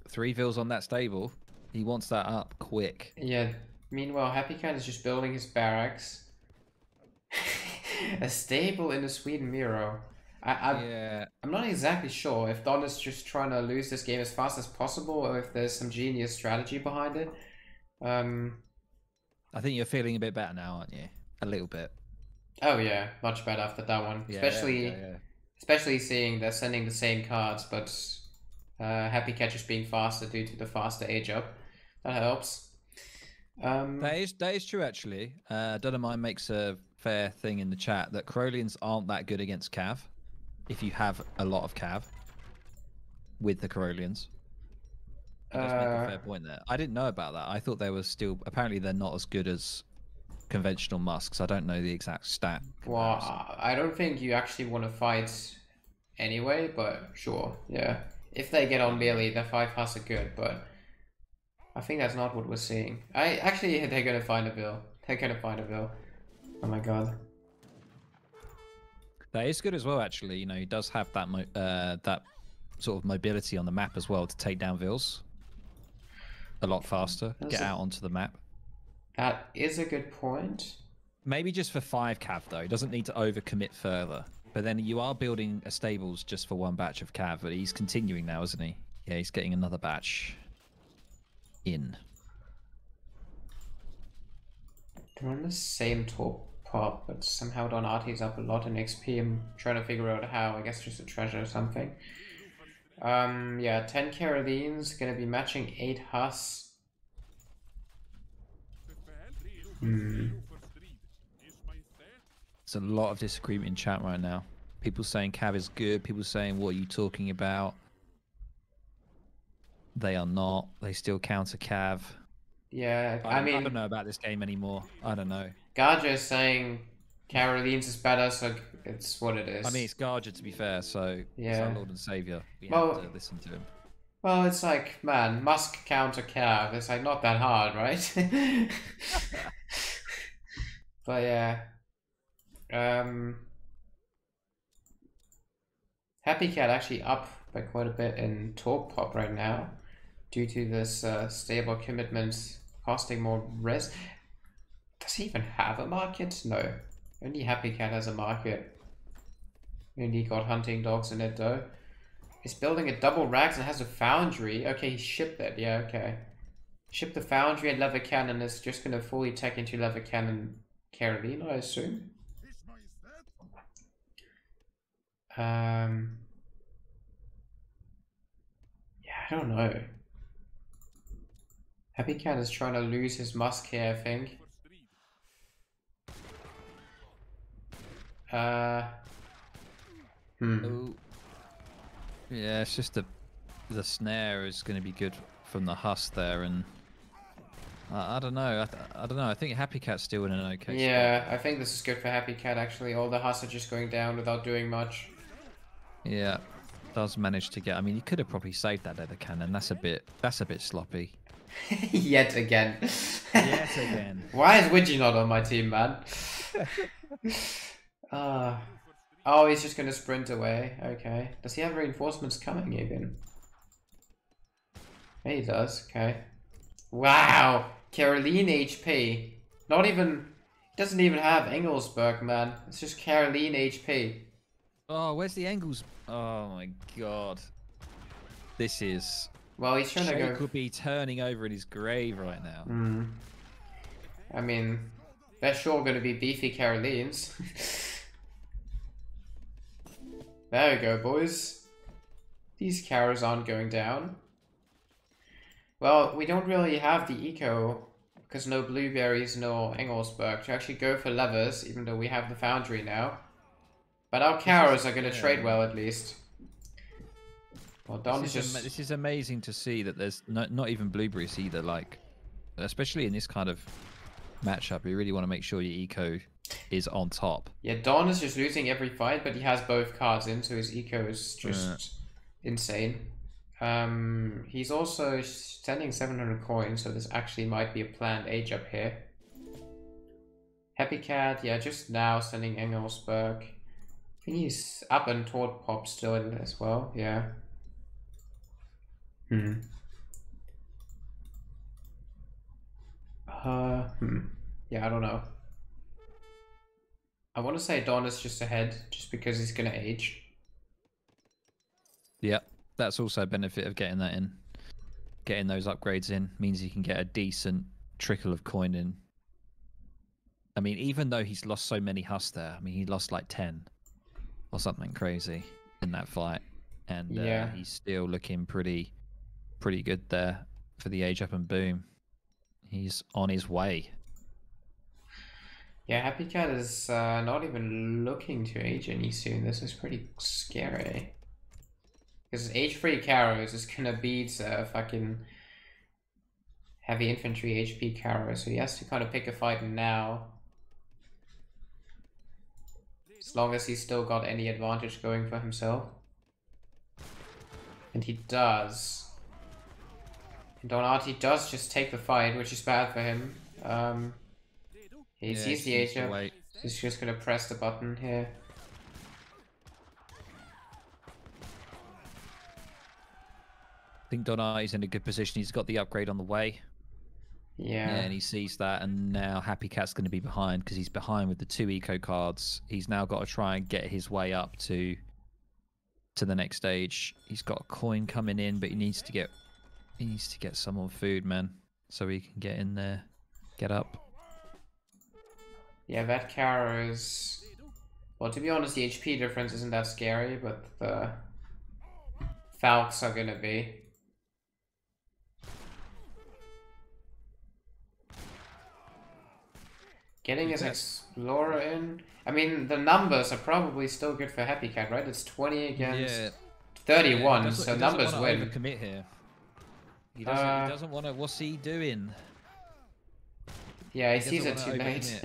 3 vills on that stable. He wants that up quick. Yeah. Meanwhile, Happycat is just building his barracks. A stable in the Sweden mirror. I'm not exactly sure if Don is just trying to lose this game as fast as possible or if there's some genius strategy behind it. I think you're feeling a bit better now, aren't you? A little bit. Oh yeah, much better after that one. Yeah, especially seeing they're sending the same cards, but Happycat just being faster due to the faster age up. That helps. That is true actually. Dunamine makes a fair thing in the chat that Crolians aren't that good against Cav. If you have a lot of Cav with the Crolians. He does make a fair point there. I didn't know about that. I thought they were still apparently they're not as good as conventional musks. I don't know the exact stat. Well, I don't think you actually want to fight anyway, but sure, yeah. If they get on melee, their 5 hus are good, but I think that's not what we're seeing. They're gonna find a bill. They're gonna find a bill. Oh my god. That is good as well, actually. You know, he does have that that sort of mobility on the map as well to take down vills a lot faster, get out onto the map. That is a good point. Maybe just for 5 cav though. He doesn't need to overcommit further. But then you are building a stables just for 1 batch of cav, but he's continuing now, isn't he? Yeah, he's getting another batch in. They're on the same top, but somehow Don Artie's up a lot in XP. I'm trying to figure out how. I guess just a treasure or something. Yeah, 10 Carolines, gonna be matching 8 Hus. There's a lot of disagreement in chat right now. People saying Cav is good. People saying, what are you talking about? They are not. They still counter Cav. Yeah, I don't know about this game anymore. I don't know. Garja is saying Caroline's is better, so it's what it is. I mean, it's Garja, to be fair, so it's our Lord and Saviour. We have to listen to him. Well, it's like, man, Musk counter Cav. It's like not that hard, right? But yeah. Happycat actually up by quite a bit in torque pop right now due to this stable commitment costing more res. Does he even have a market? No. Only Happycat has a market. Only got hunting dogs in it though. He's building a double rags and has a foundry. Okay, he shipped it. Yeah, okay. Shipped the foundry and lever cannon is just gonna fully tech into lever cannon Carolina, I assume. Yeah, I don't know. Happycat is trying to lose his musk here, I think. Oh. Yeah, it's just the snare is going to be good from the husk there, and I don't know. I don't know. I think Happycat's still in an okay spot. I think this is good for Happycat actually. All the husks are just going down without doing much. Yeah, does manage to get. I mean, he could have probably saved that leather cannon. That's a bit sloppy. Yet again. Yet again. Why is Widgie not on my team, man? Oh, he's just gonna sprint away. Okay. Does he have reinforcements coming even? Yeah, he does. Okay. Wow! Caroline HP. Not even... Doesn't even have Engelsberg, man. It's just Caroline HP. Oh, where's the Engels? Oh my god. This is... Well, he's trying to go... could be turning over in his grave right now. I mean, they're sure going to be beefy Carolines. There we go, boys. These cows aren't going down. Well, we don't really have the eco, because no blueberries, no Engelsberg, to actually go for levers, even though we have the foundry now. But our cows are going to trade well, at least. Well, this is amazing to see that there's not even blueberries either, like, especially in this kind of matchup. You really want to make sure your eco is on top. Yeah, Don is just losing every fight, but he has both cards in, so his eco is just insane. He's also sending 700 coins, so this actually might be a planned age up here. Happycat, yeah, just now sending Engelsberg. I think he's up and toward pop still as well, yeah. Yeah, I don't know. I want to say Don is just ahead, just because he's going to age. Yeah, that's also a benefit of getting that in. Getting those upgrades in means you can get a decent trickle of coin in. I mean, even though he's lost so many husks there, I mean, he lost like 10 or something crazy in that fight. And he's still looking pretty good there for the age up and boom. He's on his way. Yeah, Happycat is not even looking to age any soon. This is pretty scary. Because age-free Caro is just gonna beat fucking heavy infantry HP Caro, so he has to kind of pick a fight now. As long as he's still got any advantage going for himself. And he does. And Don Artie does just take the fight, which is bad for him. He sees the age up. He's just gonna press the button here. I think Don Artie's in a good position. He's got the upgrade on the way. Yeah. And he sees that, and now Happycat's going to be behind because he's behind with the 2 eco cards. He's now got to try and get his way up to the next stage. He's got a coin coming in, but he needs to get some more food, man, so he can get in there, get up. Yeah, that Caro is... Well, to be honest, the HP difference isn't that scary, but the Falcons are gonna be. Getting his Explorer in. I mean, the numbers are probably still good for Happycat, right? It's 20 against 31, so numbers win. He doesn't commit here. He doesn't want to. What's he doing? Yeah, he sees it too late.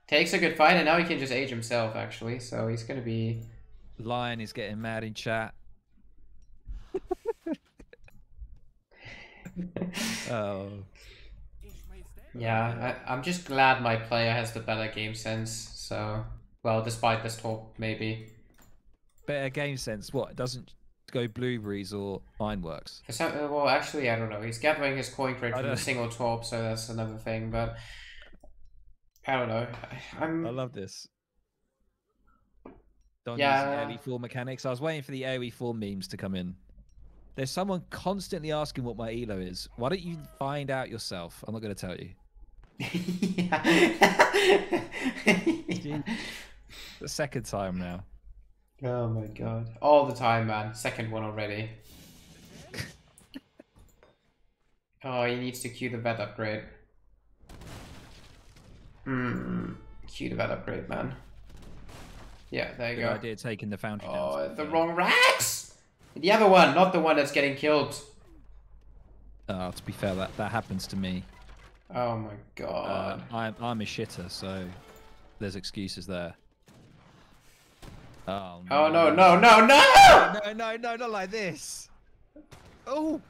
Takes a good fight, and now he can just age himself, actually. So he's going to be... Lion is getting mad in chat. Oh. Yeah, I'm just glad my player has the better game sense. So, well, despite this talk, maybe. Better game sense? What? It doesn't go blueberries or ironworks? Well, actually, I don't know. He's gathering his coin crate from a single torp, so that's another thing. But I don't know. I love this. Don yeah. using AoE4 mechanics. I was waiting for the AoE4 memes to come in. There's someone constantly asking what my elo is. Why don't you find out yourself? I'm not going to tell you. The second time now. Oh my god. All the time, man. Second one already. Oh, he needs to queue the vet upgrade. Queue the vet upgrade, man. Yeah, there you go. Good idea taking the foundry down. Oh, the wrong racks! The other one, not the one that's getting killed. Oh, to be fair, that happens to me. Oh my god. I'm a shitter, so there's excuses there. Oh no. Oh no, no, not like this. Oh.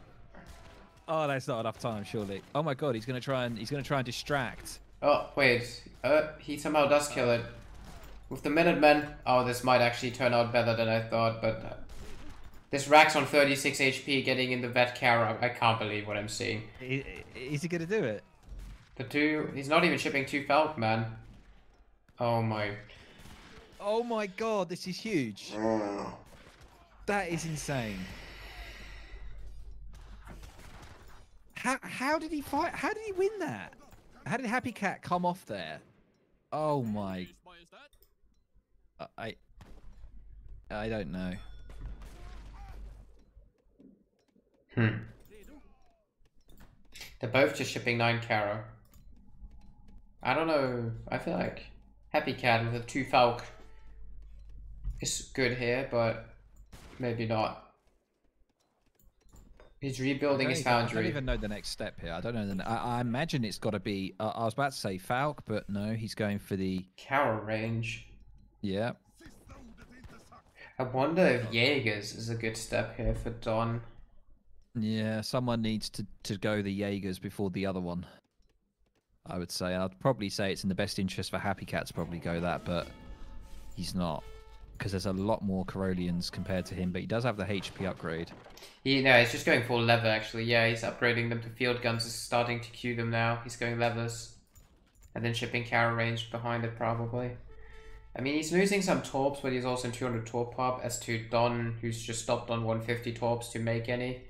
Oh, that's not enough time, surely. Oh my god, he's gonna try and distract. Oh wait, he somehow does kill it with the Minutemen. Oh, this might actually turn out better than I thought, but this Rax on 36 HP getting in the vet carry. I can't believe what I'm seeing. Is he gonna do it? He's not even shipping 2 Falcon, man. Oh my. Oh my god, this is huge. That is insane. How did he fight? How did he win that? How did Happycat come off there? Oh my. I don't know. They're both just shipping 9 Caro. I don't know. I feel like Happycat with a 2 Falc is good here, but maybe not. He's rebuilding his foundry. I don't even know the next step here. I don't know. I imagine it's got to be. I was about to say Falc, but no, he's going for the Caro range. Yeah. I wonder if Jaegers is a good step here for Don. Yeah, someone needs to go the Jaegers before the other one. I would say. I'd probably say it's in the best interest for Happycat to probably go that, but he's not. Because there's a lot more Corollians compared to him, but he does have the HP upgrade. No, he's just going full lever, actually. Yeah, he's upgrading them to field guns. He's starting to queue them now. He's going levers. And then shipping Caro range behind it, probably. I mean, he's losing some torps, but he's also in 200 torp pop, as to Don, who's just stopped on 150 torps to make any.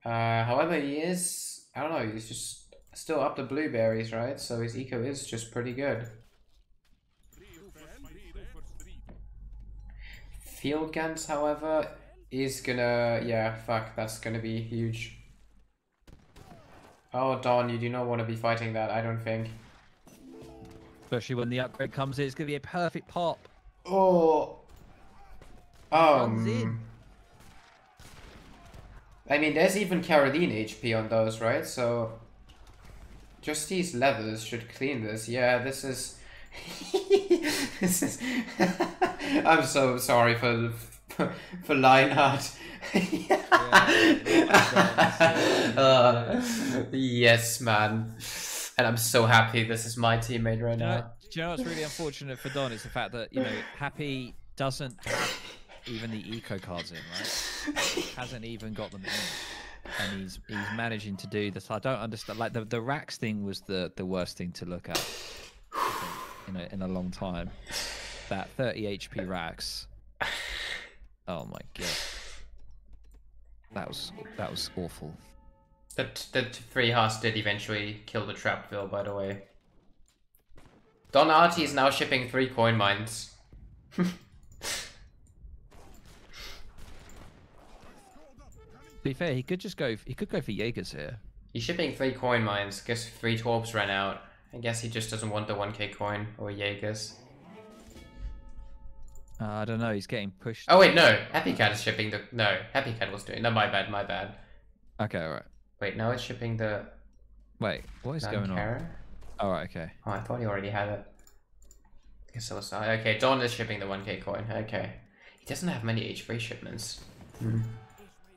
However, he is... I don't know, he's just still up to blueberries, right? So his eco is just pretty good. Field guns, however, is gonna... Yeah, fuck, that's gonna be huge. Oh, Don, you do not want to be fighting that, I don't think. Especially when the upgrade comes in, it's gonna be a perfect pop. Oh. I mean, there's even Caroline HP on those, right? So... Just these levers should clean this. Yeah, this is... this is... I'm so sorry for Lionheart. Yes, man. And I'm so happy this is my teammate right now. Do you know what's really unfortunate for Don is the fact that, you know, Happy doesn't have even the eco cards in, right? He hasn't even got them in. And he's managing to do this. I don't understand. Like the racks thing was the worst thing to look at in a long time. That 30 HP racks. Oh my god. That was awful. The free house did eventually kill the Trapville, by the way. Don Artie is now shipping 3 coin mines. To be fair, he could go for Jaegers here. He's shipping 3 coin mines because 3 torps ran out. I guess he just doesn't want the 1k coin or Jaegers. I don't know, he's getting pushed. Oh wait, no. Happycat is shipping the... No, Happycat was doing... No, my bad, my bad. Okay, alright. Wait, now it's shipping the... Wait, what is going on? Alright, okay. Oh, I thought he already had it. I guess it was... Okay, Don is shipping the 1k coin. Okay. He doesn't have many H3 shipments.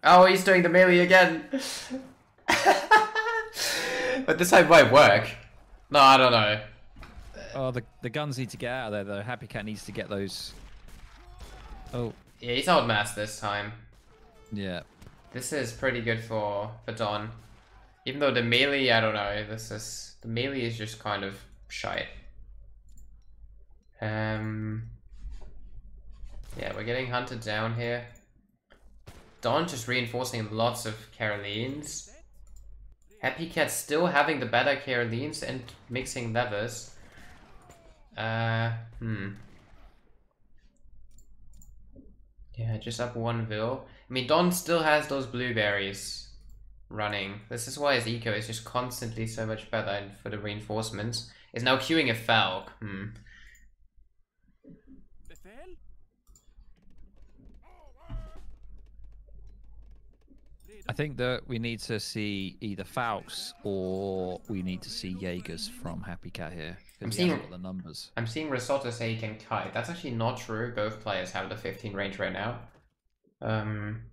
Oh, he's doing the melee again! But this time might work. No, I don't know. Oh, the guns need to get out of there, though. Happycat needs to get those... Oh. Yeah, he's outmassed this time. Yeah. This is pretty good for Don. Even though the melee, I don't know, the melee is just kind of shite. Yeah, we're getting hunted down here. Don just reinforcing lots of Carolines. Happycat still having the better Carolines and mixing levers. Yeah, just up 1 Vil. I mean, Don still has those blueberries running. This is why his eco is just constantly so much better for the reinforcements. Is now queuing a Falc. I think that we need to see either Falcons or we need to see Jaegers from Happycat here. I'm seeing the numbers. I'm seeing Risotto say he can kite. That's actually not true. Both players have the 15 range right now. I'm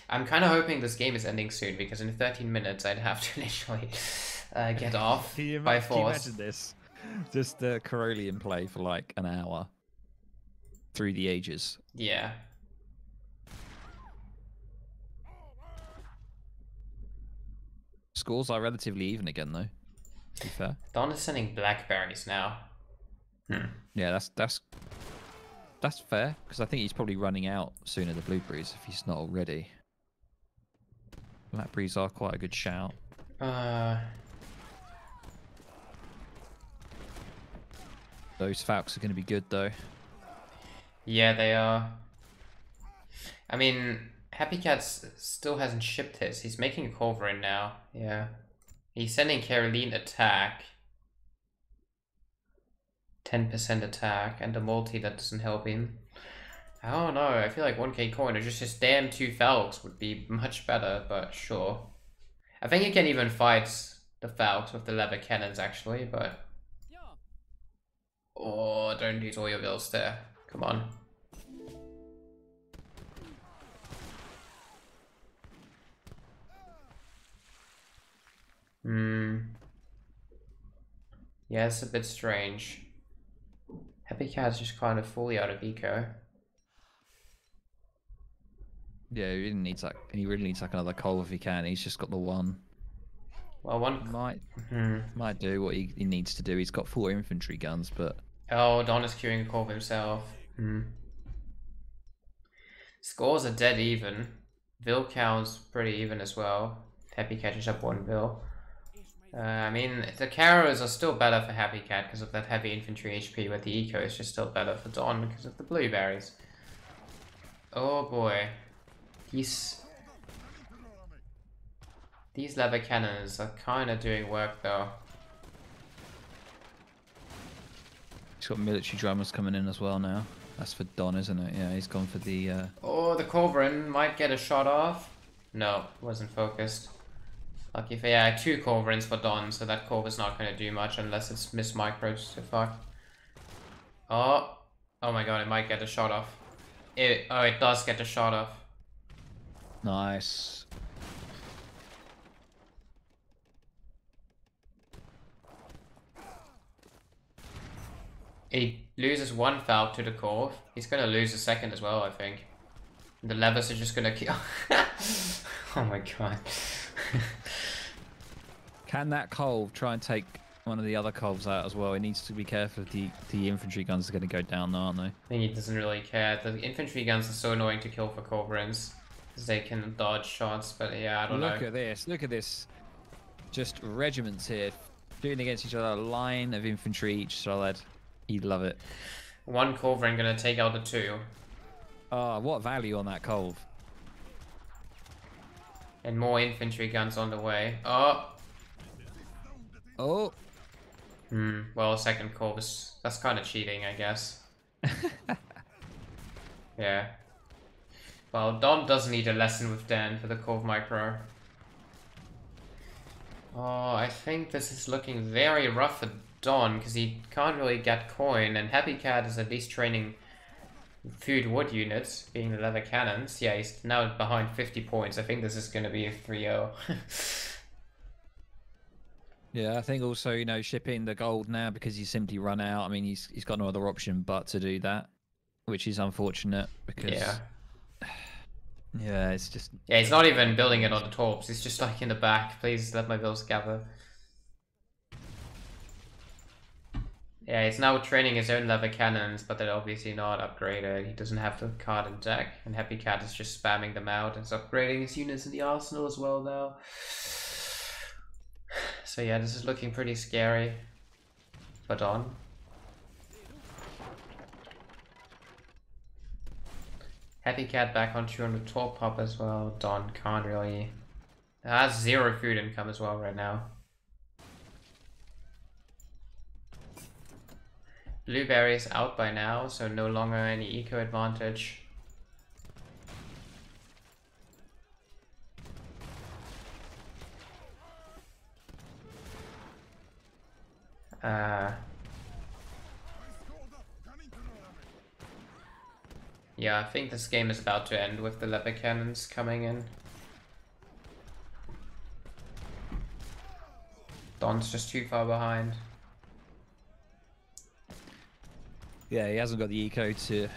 kind of hoping this game is ending soon because in 13 minutes I'd have to literally get off by force. Can you imagine this? Just the Corollian play for like an hour through the ages. Yeah. Scores are relatively even again, though. To be fair. Don is sending blackberries now. Yeah, that's fair because I think he's probably running out sooner the blueberries if he's not already. Blackberries are quite a good shout. Those Falcons are going to be good though. Yeah, they are. I mean, Happycat still hasn't shipped his. He's making a culverin now. Yeah. He's sending Caroline attack. 10% attack, and the multi that doesn't help him. I don't know, I feel like 1k coin or just his damn 2 Falcons would be much better, but sure. I think he can even fight the Falcons with the leather cannons actually, but... Oh, don't use all your bills there. Come on. Yeah, it's a bit strange. Happycat's just kind of fully out of eco. Yeah, he really needs like another coal if he can. He's just got the one. Well, one might do what he needs to do. He's got 4 infantry guns, but oh, Don is queuing a coal himself. Scores are dead even. Vil count's pretty even as well. Happycat is up 1 Vil. I mean, the Caros are still better for Happycat because of that heavy infantry HP, but the eco is just still better for Don because of the blueberries. Oh boy. These leather cannons are kind of doing work though. He's got military drummers coming in as well now. That's for Don, isn't it? Yeah, he's gone for the... Oh, the culverin might get a shot off. No, wasn't focused. Lucky for, yeah, 2 culverins for Don, so that culver's not going to do much unless it's mismicroed to fuck. Oh my god, it might get a shot off. It does get a shot off. Nice. He loses 1 Falc to the Corv. He's going to lose a second as well, I think. The levers are just going to kill. Oh my god. Can that Colv try and take one of the other Colvs out as well? He needs to be careful. The infantry guns are going to go down, aren't they? I think he doesn't really care. The infantry guns are so annoying to kill for culverins. Because they can dodge shots, but yeah, I don't know. Look at this. Look at this. Just regiments here. Doing against each other. A line of infantry each solid. You'd love it. 1 culverin going to take out the 2. Oh, what value on that Colv? And more infantry guns on the way. Oh! Oh! Well, second corps, that's kind of cheating, I guess. Yeah. Well, Don does need a lesson with Dan for the Corv Micro. Oh, I think this is looking very rough for Don, because he can't really get coin, and Happycat is at least training food wood units, being the leather cannons. Yeah, he's now behind 50 points. I think this is going to be a 3-0. Yeah, I think also, you know, shipping the gold now because he's simply run out. I mean, he's got no other option but to do that, which is unfortunate because... Yeah. Yeah, it's just... Yeah, he's not even building it on the torps. He's just like in the back. Please let my bills gather. Yeah, he's now training his own leather cannons, but they're obviously not upgraded. He doesn't have the card in deck, and Happycat is just spamming them out and is upgrading his units in the arsenal as well now. So yeah, this is looking pretty scary for Don. Happycat back on 200 torp pop as well. Don can't really... Has 0 food income as well right now. Blueberry is out by now, so no longer any eco advantage. Yeah, I think this game is about to end with the leather cannons coming in. Don's just too far behind. Yeah, he hasn't got the eco to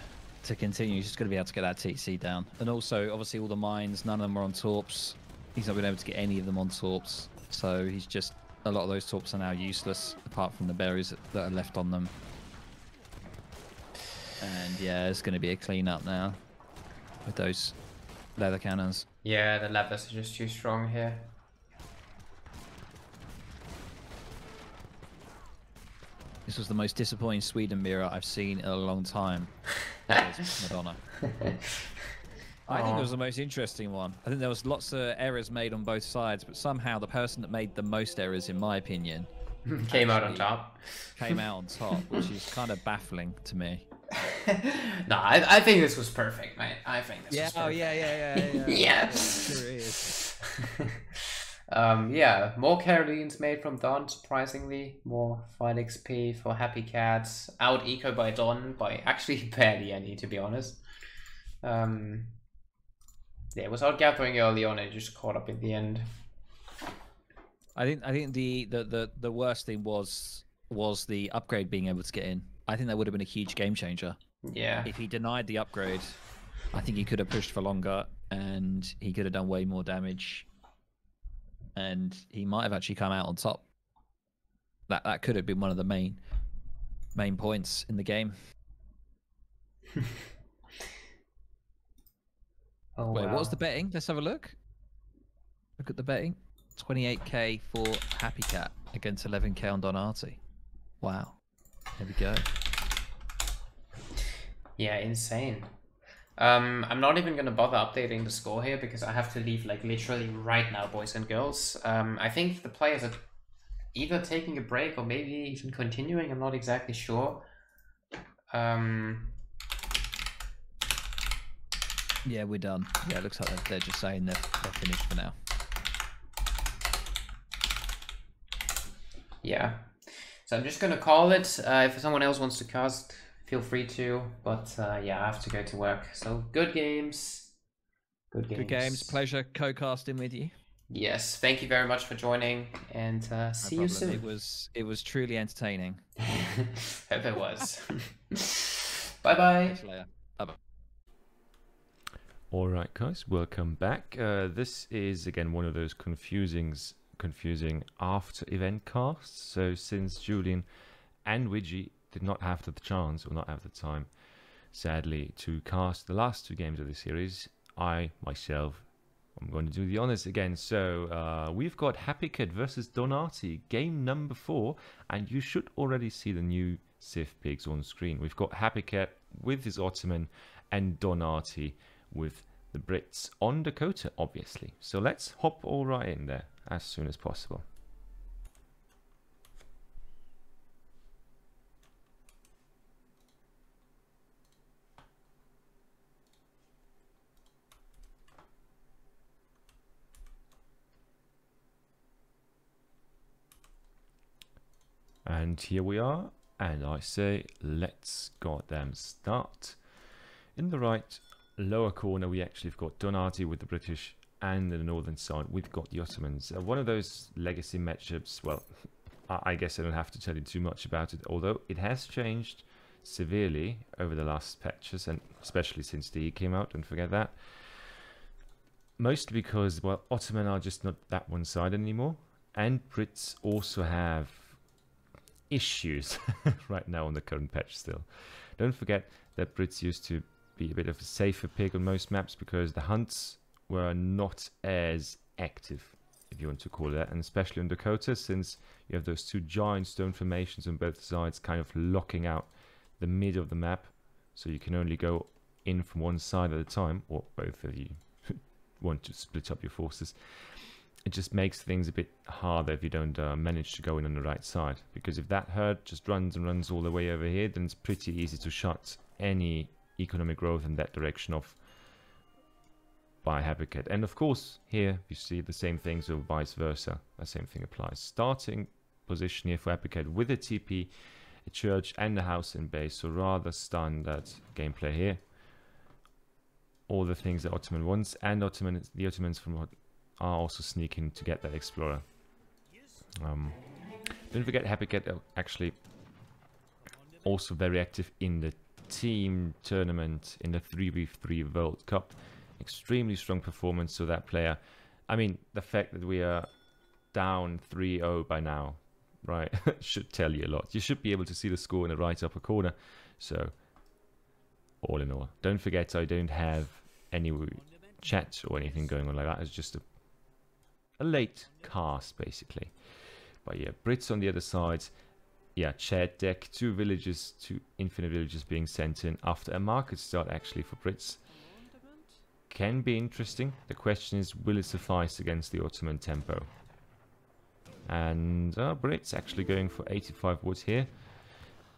continue. He's just going to be able to get that TC down. And also, obviously, all the mines, none of them are on torps. He's not been able to get any of them on torps. So he's just... A lot of those torps are now useless, apart from the berries that are left on them. And yeah, it's going to be a clean up now with those leather cannons. Yeah, the leathers are just too strong here. This was the most disappointing Sweden mirror I've seen in a long time. Madonna. I think it was the most interesting one. I think there was lots of errors made on both sides, but somehow the person that made the most errors, in my opinion, came out on top. Came out on top, which is kind of baffling to me. No, I think this was perfect, mate. I think this was perfect. Oh, yeah. Yeah. Sure is. Yeah, more Carolines made from Don, surprisingly. More fight XP for Happycats. Out eco by Don by actually barely any, to be honest. Yeah, it was out gathering early on and just caught up in the end. I think the worst thing was the upgrade being able to get in. I think that would have been a huge game changer. Yeah. If he denied the upgrade, I think he could have pushed for longer and he could have done way more damage. And he might have actually come out on top. That could have been one of the main points in the game. Oh, wait, wow. what was the betting? Let's have a look. Look at the betting. 28k for Happycat against 11k on Don Artie. Wow. There we go. Yeah, insane. I'm not even gonna bother updating the score here because I have to leave like literally right now, boys and girls. I think the players are either taking a break or maybe even continuing. I'm not exactly sure. Yeah, we're done. Yeah, it looks like they're just saying they're finished for now. Yeah. So I'm just gonna call it. If someone else wants to cast, feel free to. But yeah, I have to go to work. So good games. Good games. Good games. Pleasure co-casting with you. Yes. Thank you very much for joining, and see you soon. It was truly entertaining. Hope it was. Bye bye. Bye-bye. Alright guys, welcome back. This is again one of those confusing after event casts. So since Julian and Widgie did not have the chance or not have the time, sadly, to cast the last 2 games of the series, I myself am going to do the honors again. So we've got Happycat versus Don Artie, game number 4, and you should already see the new Civ Pigs on screen. We've got Happycat with his Ottoman and Don Artie with the Brits on Dakota, obviously. So let's hop all right in there as soon as possible. And here we are, and I say, let's goddamn start. In the right lower corner, we actually have got Don Artie with the British, and in the northern side, we've got the Ottomans. One of those legacy matchups, well, I guess I don't have to tell you too much about it, although it has changed severely over the last patches, and especially since the E came out, don't forget that. Mostly because, well, Ottoman are just not that one-sided anymore, and Brits also have issues right now on the current patch still. Don't forget that Brits used to be a bit of a safer pick on most maps because the hunts were not as active, if you want to call it that, and especially on Dakota, since you have those two giant stone formations on both sides kind of locking out the mid of the map, so you can only go in from one side at a time, or both of you want to split up your forces. It just makes things a bit harder if you don't manage to go in on the right side. Because if that herd just runs and runs all the way over here, then it's pretty easy to shut any economic growth in that direction off by Happycat. And of course, here you see the same thing, so vice versa. The same thing applies. Starting position here for Happycat with a TP, a church, and a house in base. So rather standard gameplay here. All the things that Ottoman wants, and the Ottomans from are also sneaking to get that explorer. Don't forget Happycat actually also very active in the team tournament in the 3v3 World Cup. Extremely strong performance, so that player, I mean, the fact that we are down 3-0 by now, right, should tell you a lot. You should be able to see the score in the right upper corner. So all in all, don't forget I don't have any chat or anything going on like that. It's just a late cast basically. But yeah, Brits on the other side, yeah, chat deck, 2 villages, 2 infinite villages being sent in after a market start actually for Brits. Can be interesting. The question is, will it suffice against the Ottoman tempo? And Brits actually going for 85 wood here.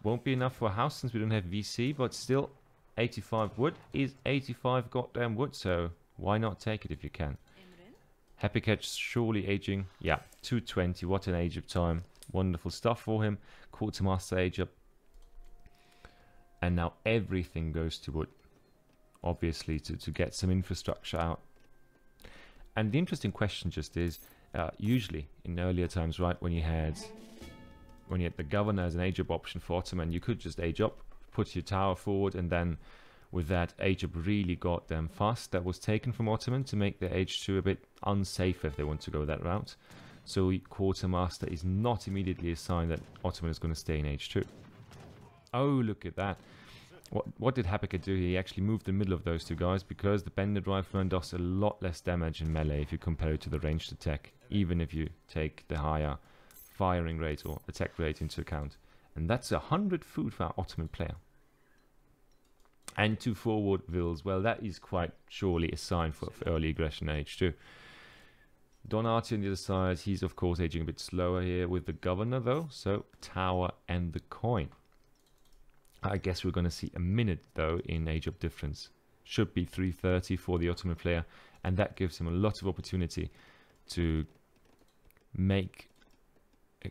Won't be enough for a house since we don't have VC, but still 85 wood is 85 goddamn wood, so why not take it if you can? Happycat surely aging. Yeah, 220. What an age of time. Wonderful stuff for him. Quartermaster age up. And now everything goes to wood. Obviously, to get some infrastructure out. And the interesting question just is, usually in earlier times, right, when you had the governor as an age up option for Ottoman, you could just age up, put your tower forward, and then with that, age up really got them fast. That was taken from Ottoman to make their age 2 a bit unsafe if they want to go that route. So quartermaster is not immediately a sign that Ottoman is going to stay in age 2. Oh, look at that. What did Happycat do? He actually moved the middle of those two guys because the bended rifleman does a lot less damage in melee if you compare it to the ranged attack, even if you take the higher firing rate or attack rate into account. And that's 100 food for our Ottoman player. And 2 forward vills, well, that is quite surely a sign for early aggression age too. Don Artie on the other side, he's of course aging a bit slower here with the governor though, so tower and the coin. I guess we're going to see a minute though in age up difference. Should be 330 for the Ottoman player, and that gives him a lot of opportunity to make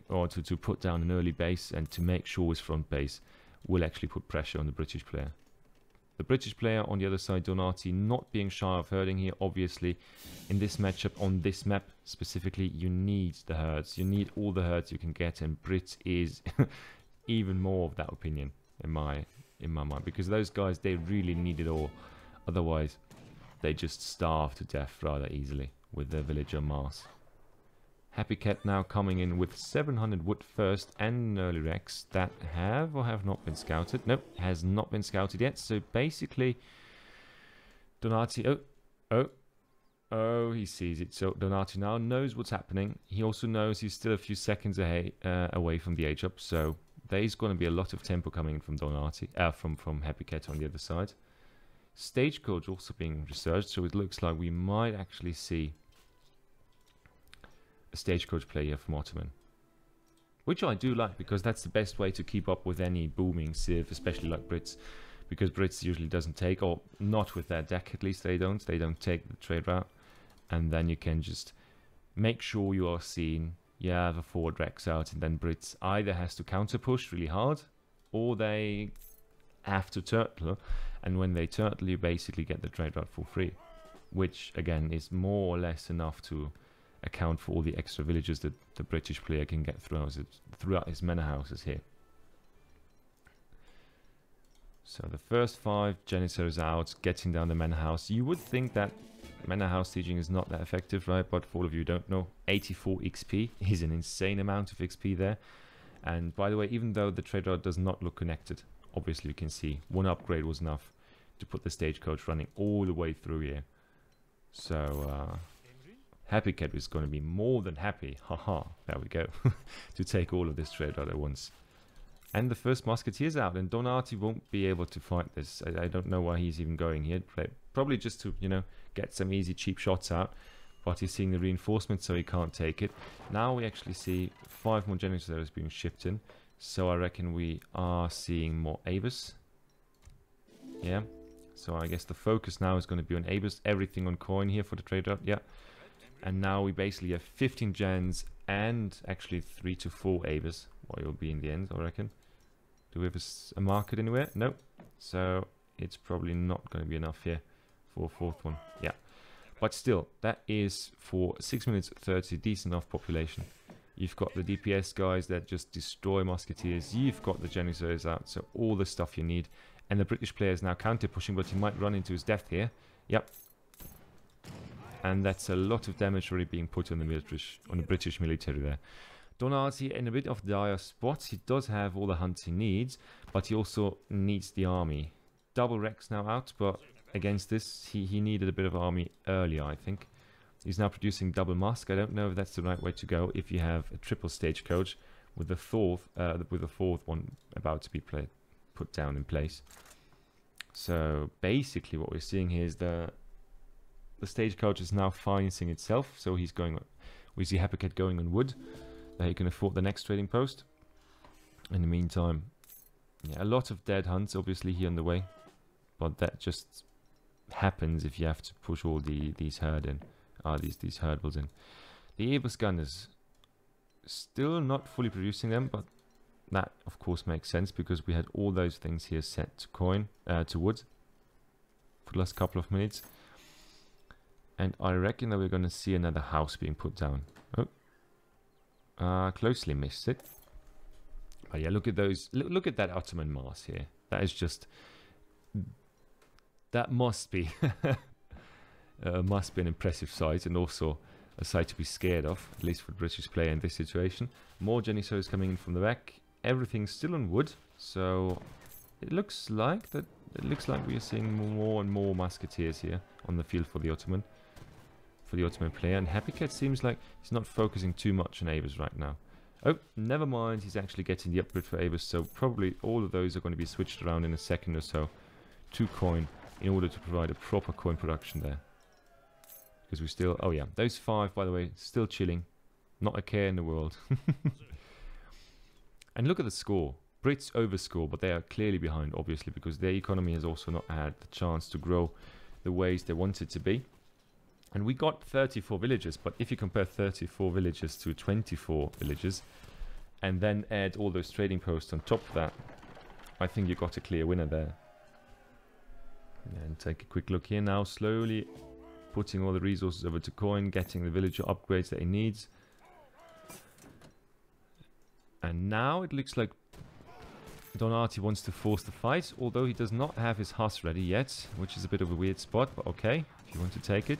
or to put down an early base and to make sure his front base will actually put pressure on the British player. The British player on the other side, Don Artie, not being shy of herding here. Obviously, in this matchup, on this map specifically, you need the herds. You need all the herds you can get, and Brit is even more of that opinion in my mind, because those guys, they really need it all. Otherwise, they just starve to death rather easily with their village en masse. Happycat now coming in with 700 wood first and early wrecks that have or have not been scouted. Nope, has not been scouted yet. So basically, Don Artie, oh, he sees it. So Don Artie now knows what's happening. He also knows he's still a few seconds away from the age up. So there's going to be a lot of tempo coming in from Don Artie, from Happycat on the other side. Stagecoach also being researched, so it looks like we might actually see a Stagecoach player from Ottoman. Which I do like, because that's the best way to keep up with any booming civ, especially like Brits. Because Brits usually doesn't take, or not with their deck at least, they don't take the trade route. And then you can just make sure you are seen, you have a forward Rex out, and then Brits either has to counter push really hard, or they have to turtle, and when they turtle you basically get the trade route for free, which again is more or less enough to account for all the extra villages that the British player can get throughout his manor houses here. So the first 5 Janissaries out, getting down the manor house. You would think that manor house sieging is not that effective, right? But for all of you who don't know, 84 XP is an insane amount of XP there. And by the way, even though the trade route does not look connected, obviously you can see one upgrade was enough to put the stagecoach running all the way through here. So Happycat is going to be more than happy, haha, there we go, to take all of this trade route at once. And the first musketeers out, and Don Artie won't be able to fight this. I don't know why he's even going here. Probably just to, you know, get some easy cheap shots out. But he's seeing the reinforcements, so he can't take it. Now we actually see 5 more Janissaries being shipped in. So I reckon we are seeing more Avis. Yeah. So I guess the focus now is going to be on Avis. Everything on coin here for the trade route. Yeah. And now we basically have 15 gens and actually 3 to 4 Avis. What it will be in the end, I reckon. Do we have a market anywhere? No. So it's probably not going to be enough here for a 4th one. Yeah. But still, that is for 6 minutes 30, decent enough population. You've got the DPS guys that just destroy musketeers. You've got the Janissaries out, so all the stuff you need. And the British player is now counter pushing, but he might run into his death here. Yep. And that's a lot of damage already being put on the British military there. Don Artie in a bit of dire spots. He does have all the hunts he needs, but he also needs the army. Double Rex now out, but against this, he needed a bit of army earlier, I think. He's now producing double Musk. I don't know if that's the right way to go if you have a triple stagecoach with the 4th one about to be put down in place. So basically what we're seeing here is the stagecoach is now financing itself. So he's going, we see Happycat going on wood. He can afford the next trading post. In the meantime, yeah, a lot of dead hunts obviously here on the way, but that just happens if you have to push all these herd in, these hurdles in. The Avis gunners still not fully producing them, but that of course makes sense because we had all those things here set to coin, to wood for the last couple of minutes, and I reckon that we're going to see another house being put down. Oh. Closely missed it. But yeah, look at those. Look at that Ottoman mass here. That is just. That must be. Must be an impressive sight, and also a sight to be scared of, at least for the British player in this situation. More Janissaries coming in from the back. Everything's still on wood, so it looks like that. It looks like we are seeing more and more musketeers here on the field for the Ottoman. For the Ottoman player, and Happycat seems like he's not focusing too much on Avis right now. Oh, never mind, he's actually getting the upgrade for Avis, so probably all of those are going to be switched around in a second or so to coin in order to provide a proper coin production there. Because we still, oh yeah, those 5, by the way, still chilling, not a care in the world. And look at the score. Brits overscore, but they are clearly behind, obviously, because their economy has also not had the chance to grow the ways they want it to be. And we got 34 villages, but if you compare 34 villages to 24 villages, and then add all those trading posts on top of that, I think you got a clear winner there. And take a quick look here now, slowly putting all the resources over to coin, getting the villager upgrades that he needs. And now it looks like Don Artie wants to force the fight, although he does not have his Huss ready yet, which is a bit of a weird spot, but okay, if you want to take it.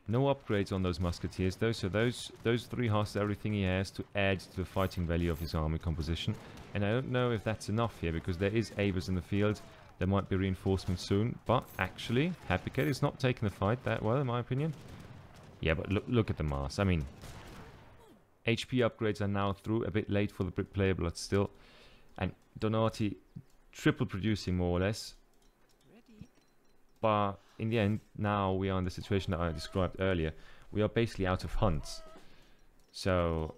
No upgrades on those musketeers though, so those 3 Huss, everything he has to add to the fighting value of his army composition. And I don't know if that's enough here, because there is Avis in the field. There might be reinforcements soon, but actually, Happycat is not taking the fight that well, in my opinion. Yeah, but look at the mass. I mean, HP upgrades are now through, a bit late for the Brit player, but still. And Don Artie triple producing more or less. But in the end, now we are in the situation that I described earlier. We are basically out of hunts. So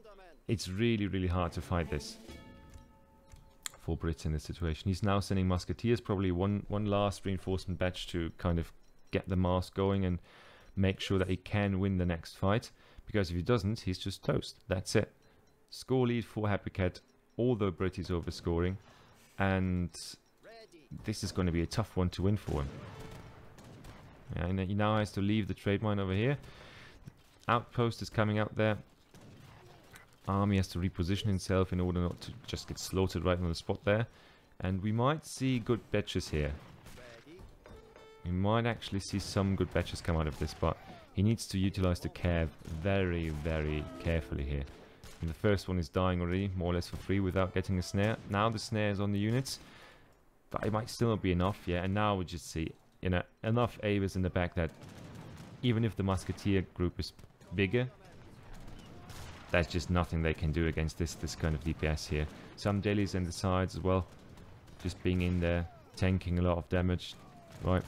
it's really, really hard to fight this for Brits in this situation. He's now sending musketeers, probably one last reinforcement batch to kind of get the mass going and make sure that he can win the next fight. Because if he doesn't, he's just toast. That's it. Score lead for Happycat, although Brit is overscoring. And this is going to be a tough one to win for him. Yeah, and he now has to leave the trade mine over here. Outpost is coming out there. Army has to reposition himself in order not to just get slaughtered right on the spot there. And we might see good batches here. We might actually see some good batches come out of this, but he needs to utilize the cav very, very carefully here. And the first one is dying already, more or less for free, without getting a snare. Now the snare is on the units, but it might still not be enough, yeah. And now we just see, you know, enough Avers in the back that even if the musketeer group is bigger, there's just nothing they can do against this kind of DPS here. Some dailies in the sides as well, just being in there, tanking a lot of damage, right?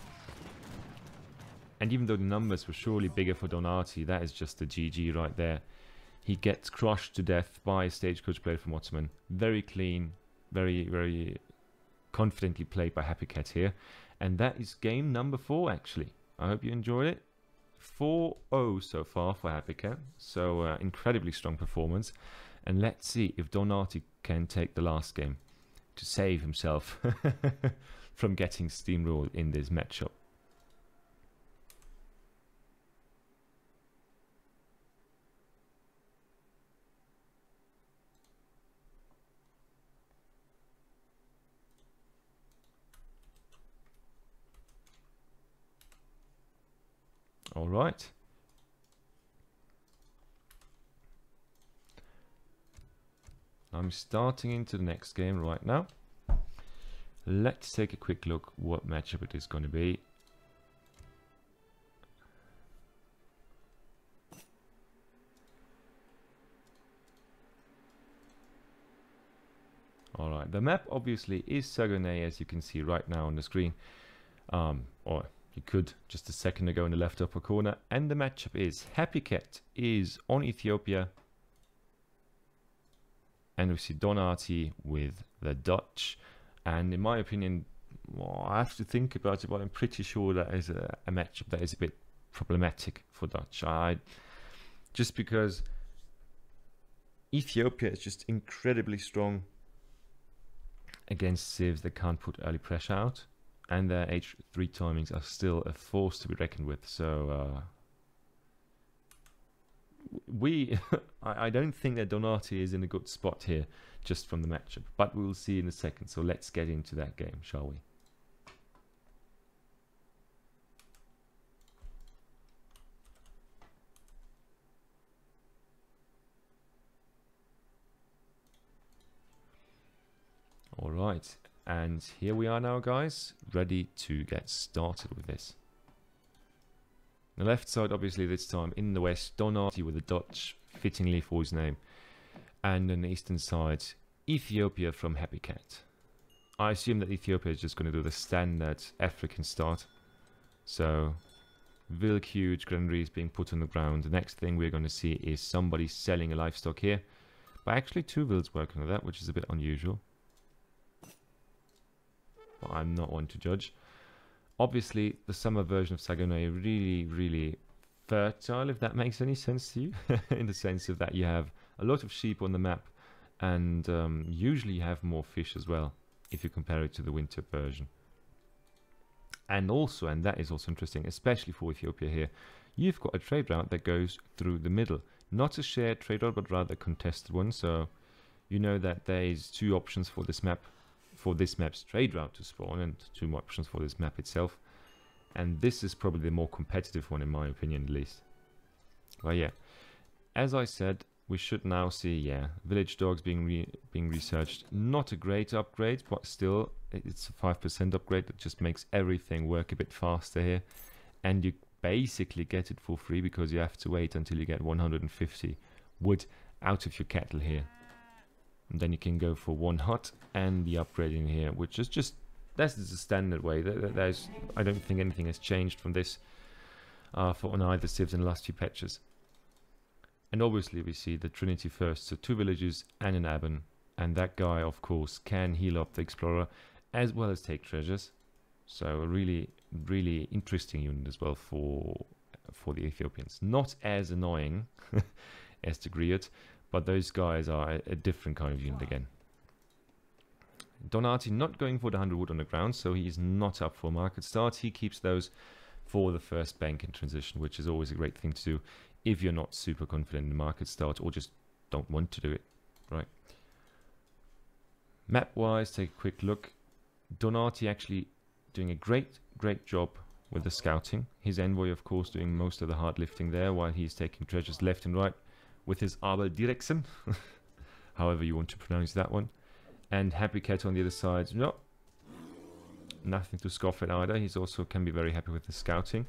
And even though the numbers were surely bigger for Don Artie, that is just a GG right there. He gets crushed to death by a stagecoach player from Ottoman. Very clean, very, very confidently played by Happycat here. And that is game number 4, actually. I hope you enjoyed it. 4-0 so far for Happycat. So incredibly strong performance. And let's see if Don Artie can take the last game to save himself from getting steamrolled in this matchup. All right. I'm starting into the next game right now. Let's take a quick look what matchup it is going to be. All right. The map obviously is Saguenay, as you can see right now on the screen. Or you could just a second ago in the left upper corner. And the matchup is Happycat is on Ethiopia. And we see Don Artie with the Dutch. And in my opinion, well, I have to think about it, but I'm pretty sure that is a matchup that is a bit problematic for Dutch. Just because Ethiopia is just incredibly strong against civs that can't put early pressure out. And their H3 timings are still a force to be reckoned with. So I don't think that Don Artie is in a good spot here, just from the matchup. But we'll see in a second. So let's get into that game, shall we? All right. And here we are now, guys, ready to get started with this. The left side, obviously, this time in the west, Don Artie with the Dutch, fittingly for his name. And on the eastern side, Ethiopia from Happycat. I assume that Ethiopia is just going to do the standard African start. So, Vilk huge granaries being put on the ground. The next thing we're going to see is somebody selling a livestock here. But actually 2 Vilks working on that, which is a bit unusual. But I'm not one to judge. Obviously, the summer version of Saguenay really, really fertile, if that makes any sense to you. In the sense of that you have a lot of sheep on the map, and usually you have more fish as well, if you compare it to the winter version. And also, and that is also interesting, especially for Ethiopia here, you've got a trade route that goes through the middle. Not a shared trade route, but rather a contested one. So you know that there is 2 options for this map. For this map's trade route to spawn, and 2 more options for this map itself. And this is probably the more competitive one, in my opinion, at least. But yeah, as I said, we should now see, yeah, village dogs being researched. Not a great upgrade, but still, it's a 5% upgrade that just makes everything work a bit faster here. And you basically get it for free, because you have to wait until you get 150 wood out of your cattle here. And then you can go for 1 hut and the upgrade in here, which is just that's the standard way. There's, I don't think anything has changed from this for on either civs in the last few patches. And obviously we see the Trinity first, so 2 villages and an Aben, and that guy of course can heal up the Explorer as well as take treasures. So a really, really interesting unit as well for the Ethiopians. Not as annoying as the Griot, but those guys are a different kind of unit again. Don Artie not going for the 100 wood on the ground, so he's not up for market start. He keeps those for the first bank in transition, which is always a great thing to do if you're not super confident in the market start or just don't want to do it, right? Map-wise, take a quick look. Don Artie actually doing a great job with the scouting. His envoy, of course, doing most of the hard lifting there while he's taking treasures left and right with his Abel Direxen, however you want to pronounce that one. And Happycat on the other side, no, nothing to scoff at either. He's also can be very happy with the scouting,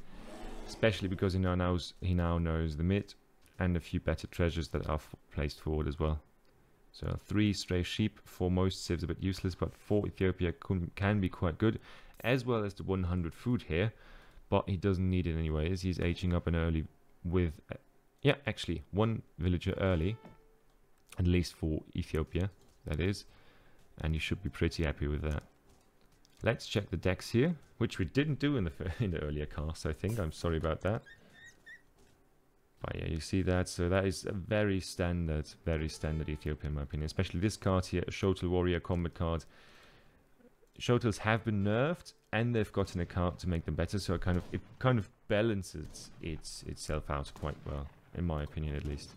especially because he now knows the mid and a few better treasures that are placed forward as well. So 3 stray sheep for most civs a bit useless, but for Ethiopia can be quite good, as well as the 100 food here. But he doesn't need it anyways. He's aging up an early with, yeah, actually 1 villager early, at least for Ethiopia, that is. And you should be pretty happy with that. Let's check the decks here, which we didn't do in the earlier cast, I think. I'm sorry about that. But yeah, you see that. So that is a very standard Ethiopian in my opinion. Especially this card here, a Shotel Warrior combat card. Shotels have been nerfed, and they've gotten a card to make them better. So it kind of balances itself out quite well, in my opinion at least.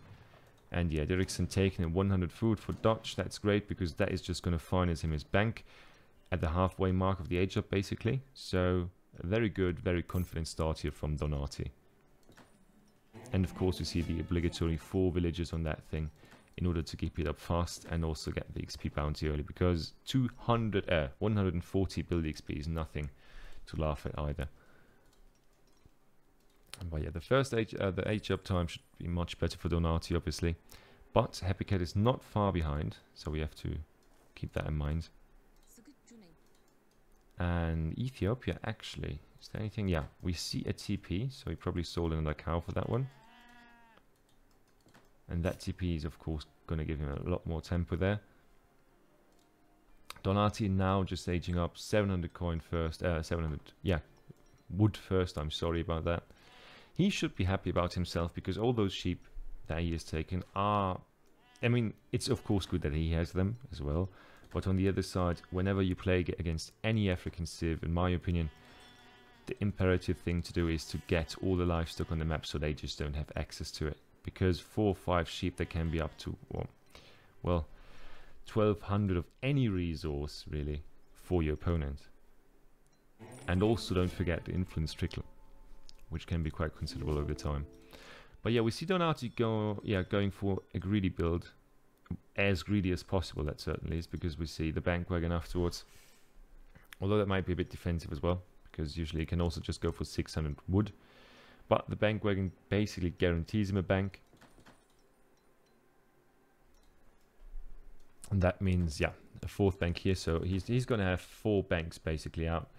And yeah, Dirksen taking a 100 food for Dutch. That's great because that is just going to finance him his bank at the halfway mark of the age up basically. So a very good, very confident start here from Don Artie. And of course we see the obligatory 4 villages on that thing in order to keep it up fast and also get the XP bounty early, because 140 build XP is nothing to laugh at either. But yeah, the first the age up time should be much better for Don Artie, obviously. But Happycat is not far behind, so we have to keep that in mind. And Ethiopia, actually, is there anything? Yeah, we see a TP, so he probably sold another cow for that one. And that TP is, of course, going to give him a lot more tempo there. Don Artie now just aging up 700 coin first, 700, yeah, wood first, I'm sorry about that. He should be happy about himself because all those sheep that he has taken are, I mean, it's of course good that he has them as well. But on the other side, whenever you play against any African civ, in my opinion, the imperative thing to do is to get all the livestock on the map so they just don't have access to it. Because 4 or 5 sheep, that can be up to, well, 1200 of any resource, really, for your opponent. And also don't forget the influence trickle, which can be quite considerable over time. But yeah, we see Don Artie going for a greedy build, as greedy as possible, that certainly is, because we see the bank wagon afterwards. Although that might be a bit defensive as well, because usually you can also just go for 600 wood. But the bank wagon basically guarantees him a bank. And that means, yeah, a 4th bank here. So he's going to have 4 banks basically out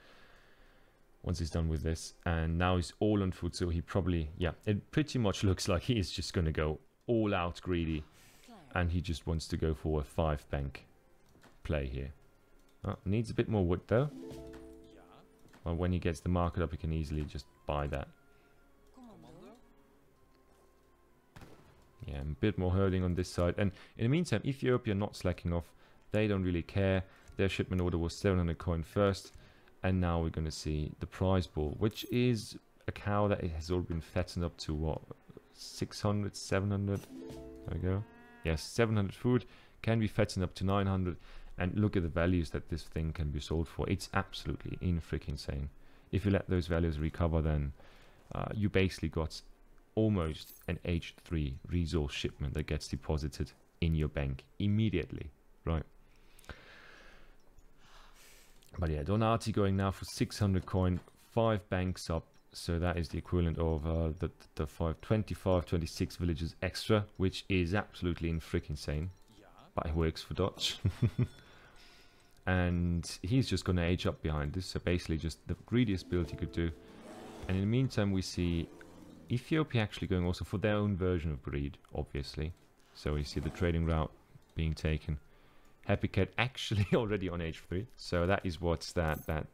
once he's done with this. And now he's all on food, so he probably, yeah, it pretty much looks like he is just going to go all out greedy. And he just wants to go for a 5 bank play here. Needs a bit more wood though. Well, when he gets the market up, he can easily just buy that. Yeah, a bit more herding on this side. And in the meantime, Ethiopia not slacking off. They don't really care. Their shipment order was 700 coin first. And now we're going to see the prize ball, which is a cow that has already been fattened up to, what, 600, 700? There we go. Yes, 700 food, can be fattened up to 900. And look at the values that this thing can be sold for. It's absolutely insane. If you let those values recover, then you basically got almost an age 3 resource shipment that gets deposited in your bank immediately, right? But yeah, Don Artie going now for 600 coin, 5 banks up, so that is the equivalent of the 25, 26 villages extra, which is absolutely insane. But it works for Dutch. and he's just going to age up behind this. So basically just the greediest build he could do. And in the meantime, we see Ethiopia actually going also for their own version of greed, obviously. So we see the trading route being taken. Happycat actually already on H3. So that is what's that.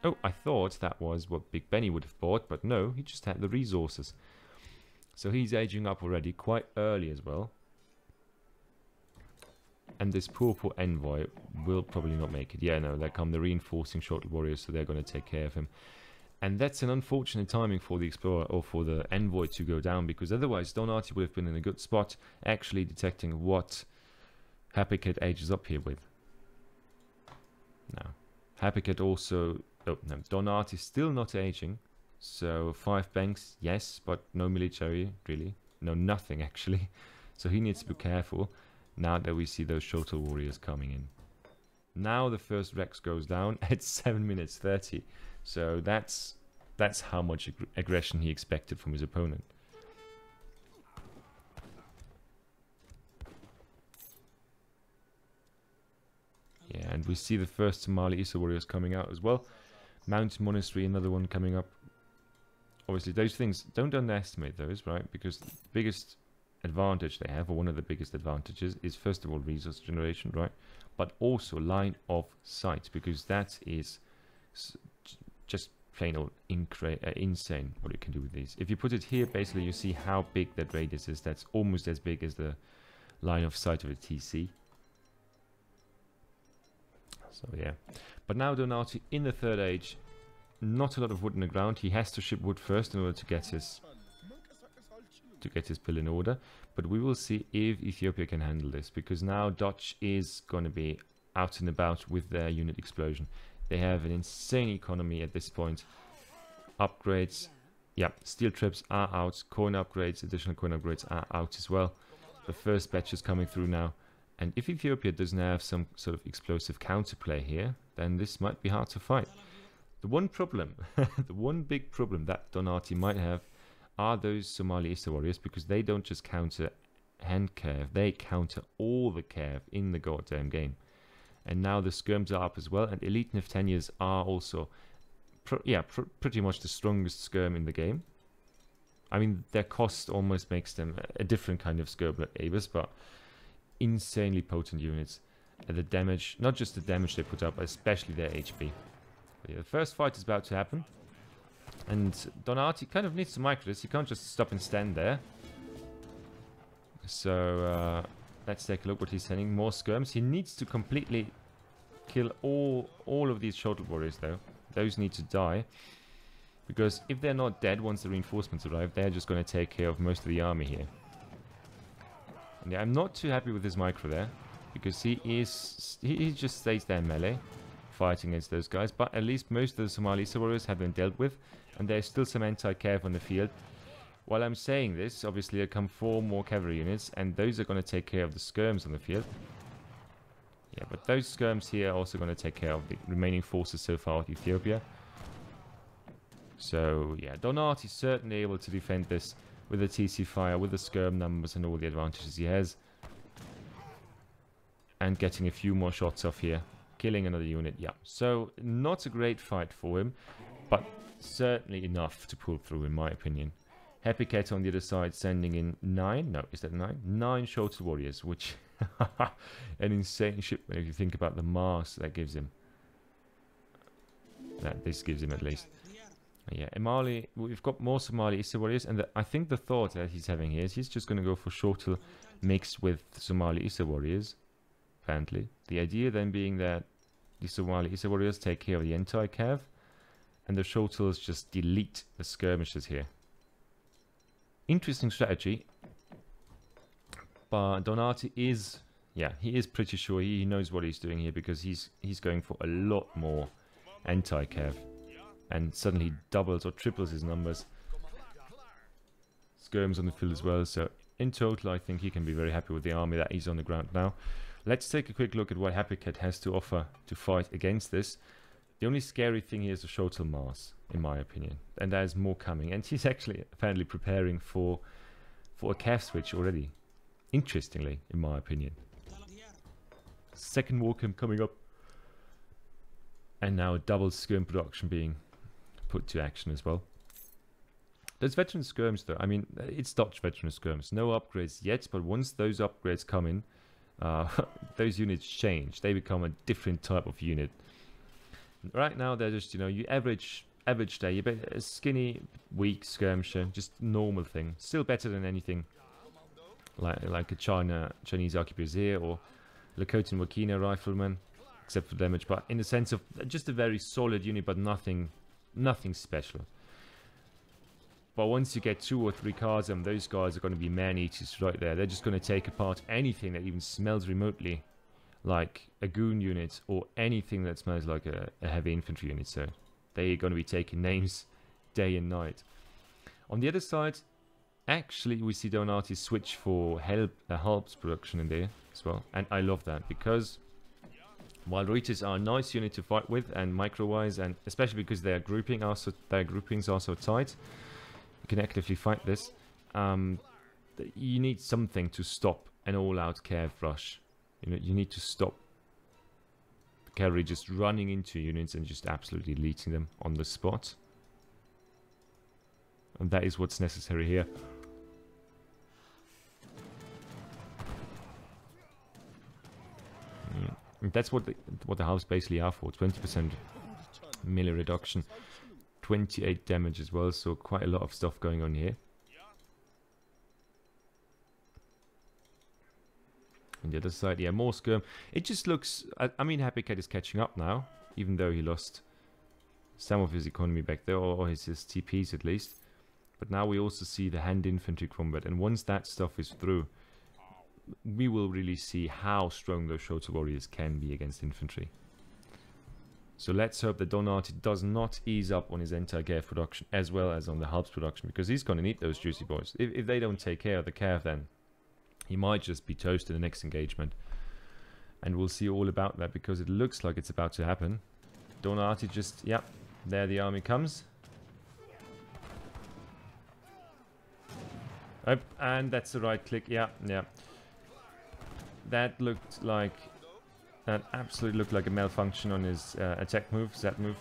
Oh, I thought that was what Big Benny would have bought, but no, he just had the resources. So he's aging up already, quite early as well. And this poor envoy will probably not make it. Yeah, no, there come the reinforcing shuttle warriors, so they're going to take care of him. And that's an unfortunate timing for the explorer or for the envoy to go down, because otherwise Don Artie would have been in a good spot, actually detecting what Happycat ages up here with. Now, Happycat also... Oh, no, Don Artie is still not aging. So 5 banks, yes, but no military, really. No, nothing, actually. So he needs to be careful now that we see those shuttle warriors coming in. Now the first Rex goes down at 7 minutes 30. So that's how much aggression he expected from his opponent. Yeah, and we see the first Somali Issa warriors coming out as well. Mountain Monastery, another one coming up. Obviously, those things, don't underestimate those, right? Because the biggest advantage they have, or one of the biggest advantages, is first of all resource generation, right? But also line of sight, because that is just plain old insane what it can do with these. If you put it here, basically you see how big that radius is. That's almost as big as the line of sight of a TC. So yeah, but now Don Artie in the third age, not a lot of wood in the ground. He has to ship wood first in order to get his bill in order. But we will see if Ethiopia can handle this, because now Dutch is going to be out and about with their unit explosion. They have an insane economy at this point. Upgrades, yeah, steel trips are out. Coin upgrades, additional coin upgrades are out as well. The first batch is coming through now. And if Ethiopia doesn't have some sort of explosive counterplay here, then this might be hard to fight. The one problem, the one big problem that Don Artie might have are those Somali Issa warriors, because they don't just counter hand cav, they counter all the cav in the goddamn game. And now the skirms are up as well, and elite Neftanias are also pretty much the strongest skirm in the game. I mean, their cost almost makes them a different kind of skirm like Abus, but insanely potent units. The damage, not just the damage they put up, but especially their HP. But yeah, the first fight is about to happen. And Don Artie kind of needs to micro this. He can't just stop and stand there. So let's take a look what he's sending. More skirms. He needs to completely kill all of these shuttle warriors though. Those need to die. Because if they're not dead once the reinforcements arrive, they're just going to take care of most of the army here. And yeah, I'm not too happy with his micro there, because he just stays there melee, fighting against those guys. But at least most of the Somali Issa warriors have been dealt with, and there's still some anti-cav on the field. While I'm saying this, obviously there come 4 more cavalry units, and those are going to take care of the skirms on the field. Yeah, but those skirms here are also going to take care of the remaining forces so far with Ethiopia. So yeah, Don Artie is certainly able to defend this with the TC fire, with the skirm numbers and all the advantages he has. And getting a few more shots off here. Killing another unit, yeah. So, not a great fight for him, but certainly enough to pull through, in my opinion. Happycat on the other side sending in 9, no, is that 9? 9 shuttle warriors, which an insane shipment if you think about the mass that gives him. That this gives him at least. Yeah, Imali, we've got more Somali Issa warriors, and I think the thought that he's having here is he's just going to go for shuttle mixed with Somali Issa warriors, apparently. The idea then being that the Somali Issa warriors take care of the anti-cav, and the shuttles just delete the skirmishes here. Interesting strategy, but Don Artie is, yeah, he is pretty sure he knows what he's doing here, because he's going for a lot more anti-cav. And suddenly doubles or triples his numbers. Skirms on the field as well. So in total, I think he can be very happy with the army that he's on the ground now. Let's take a quick look at what Happycat has to offer to fight against this. The only scary thing here is the shuttle mass, in my opinion. And there's more coming. And he's actually apparently preparing for a cav switch already. Interestingly, in my opinion. Second war camp coming up. And now double skirm production being put to action as well. Those veteran skirms though, I mean, it's Dutch veteran skirms. No upgrades yet, but once those upgrades come in, those units change. They become a different type of unit. Right now they're just, you know, you average day, you're a skinny, weak skirmisher, just normal thing. Still better than anything like a Chinese arquebusier or Lakota Wakina rifleman, except for damage. But in the sense of just a very solid unit, but nothing special. But once you get 2 or 3 cards, those guys are going to be man-eaters right there. They're just going to take apart anything that even smells remotely like a goon unit or anything that smells like a heavy infantry unit. So they're going to be taking names day and night. On the other side, actually, we see Don Artie switch for helps production in there as well. And I love that because while Reuters are a nice unit to fight with and micro-wise, and especially because their groupings are so tight, you can actively fight this. You need something to stop an all-out cav rush. You know, you need to stop the cavalry just running into units and just absolutely deleting them on the spot. And that is what's necessary here. And that's what the house basically are for. 20% melee reduction. 28 damage as well, so quite a lot of stuff going on here. On the other side, yeah, more skirm. It just looks... I mean, Happycat is catching up now, even though he lost some of his economy back there, or his TPs at least. But now we also see the hand infantry combat, and once that stuff is through, we will really see how strong those Shoto warriors can be against infantry. So let's hope that Don Artie does not ease up on his anti-cav production as well as on the helps production, because he's going to need those juicy boys. If they don't take care of the cav, then he might just be toast in the next engagement. And we'll see all about that, because it looks like it's about to happen. Don Artie just, yeah, there the army comes. Oh, and that's the right click, yeah. That looked like... That absolutely looked like a malfunction on his attack move, that move.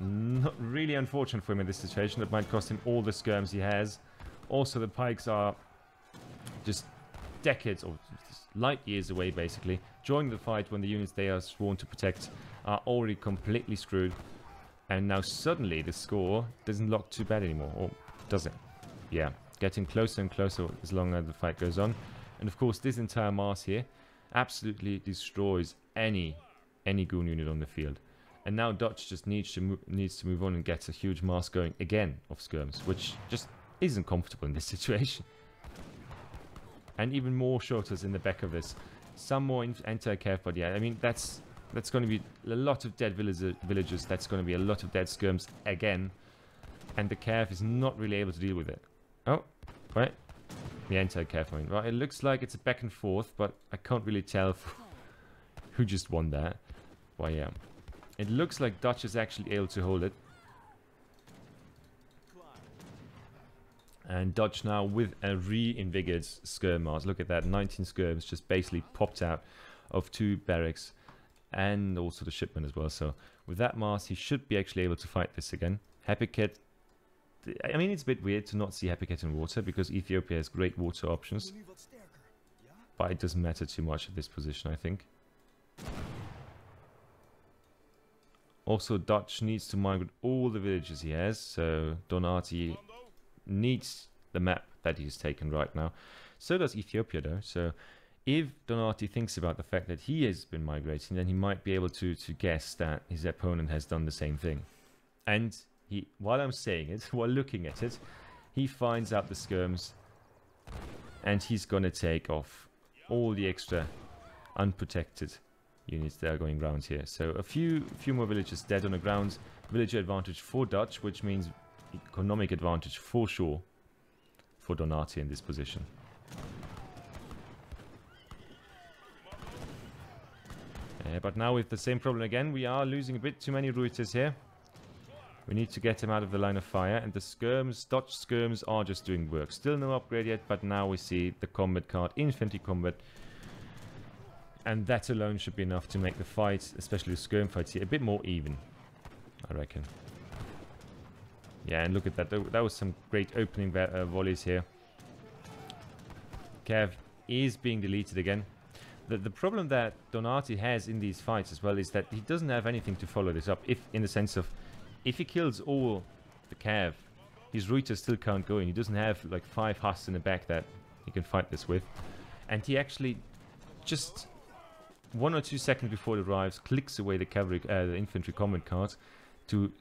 Not really unfortunate for him in this situation. That might cost him all the skirms he has. Also, the pikes are just decades or light years away, basically. During the fight, when the units they are sworn to protect are already completely screwed. And now suddenly the score doesn't look too bad anymore. Or does it? Yeah, getting closer and closer as long as the fight goes on. And of course, this entire mass here absolutely destroys any goon unit on the field. And now Dutch just needs to move on and get a huge mass going again of skirms, which just isn't comfortable in this situation. And even more Shotas in the back of this. Some more anti-cav, but yeah, I mean that's going to be a lot of dead villagers. That's going to be a lot of dead skirms again, and the cav is not really able to deal with it. Oh, right. The anti-cav point. Right, it looks like it's a back and forth, but I can't really tell who just won that. Well, yeah. It looks like Dutch is actually able to hold it. And Dutch now with a reinvigorated skirm mass. Look at that, 19 skirms just basically popped out of 2 barracks and also the shipment as well. So with that mass, he should be actually able to fight this again. Happycat, I mean, it's a bit weird to not see Happycat in water because Ethiopia has great water options. But it doesn't matter too much at this position, I think. Also, Dutch needs to migrate all the villages he has, so Don Artie needs the map that he's taken right now. So does Ethiopia though, so if Don Artie thinks about the fact that he has been migrating, then he might be able to guess that his opponent has done the same thing. And he, while I'm saying it, while looking at it, he finds out the skirms and he's gonna take off all the extra unprotected units that are going around here. So a few more villagers dead on the ground. Villager advantage for Dutch, which means economic advantage for sure for Don Artie in this position. But now with the same problem again, we are losing a bit too many Reuters here. We need to get him out of the line of fire, and the skirms, Dutch skirms, are just doing work. Still no upgrade yet, but now we see the combat card, infantry combat. And that alone should be enough to make the fight, especially the skirm fights here, a bit more even. I reckon. Yeah, and look at that. That was some great opening volleys here. Cav is being deleted again. The problem that Don Artie has in these fights as well is that he doesn't have anything to follow this up. If in the sense of, if he kills all the Cav, his Reuters still can't go in. He doesn't have like 5 Husks in the back that he can fight this with. And he actually just 1 or 2 seconds before it arrives, clicks away the cavalry, the infantry combat card to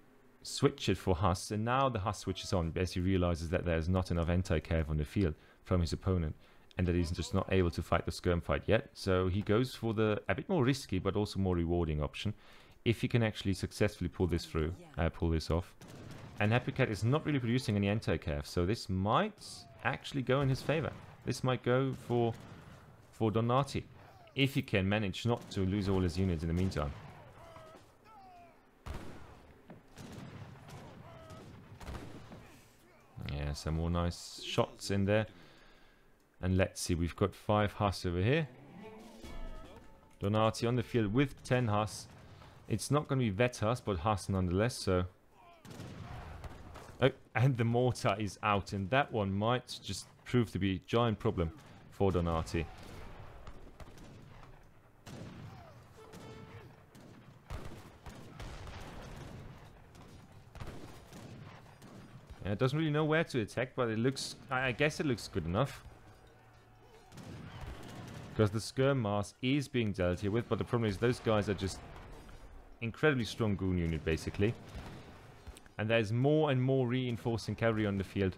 switch it for Husks. And now the Husk switches on as he realizes that there's not enough anti-cav on the field from his opponent, and that he's just not able to fight the skirm fight yet. So he goes for the a bit more risky but also more rewarding option, if he can actually successfully pull this through, pull this off. And Happycat is not really producing any anti-cav, so this might actually go in his favor. This might go for Don Artie, if he can manage not to lose all his units in the meantime. Yeah, some more nice shots in there. And let's see, we've got 5 Husks over here. Don Artie on the field with 10 Husks. It's not going to be vet Husks, but Husks nonetheless, so... Oh, and the mortar is out, and that one might just prove to be a giant problem for Don Artie. Yeah, it doesn't really know where to attack, but it looks... I guess it looks good enough. Because the skirm mass is being dealt here with, but the problem is those guys are just incredibly strong goon unit, basically. And there's more and more reinforcing cavalry on the field.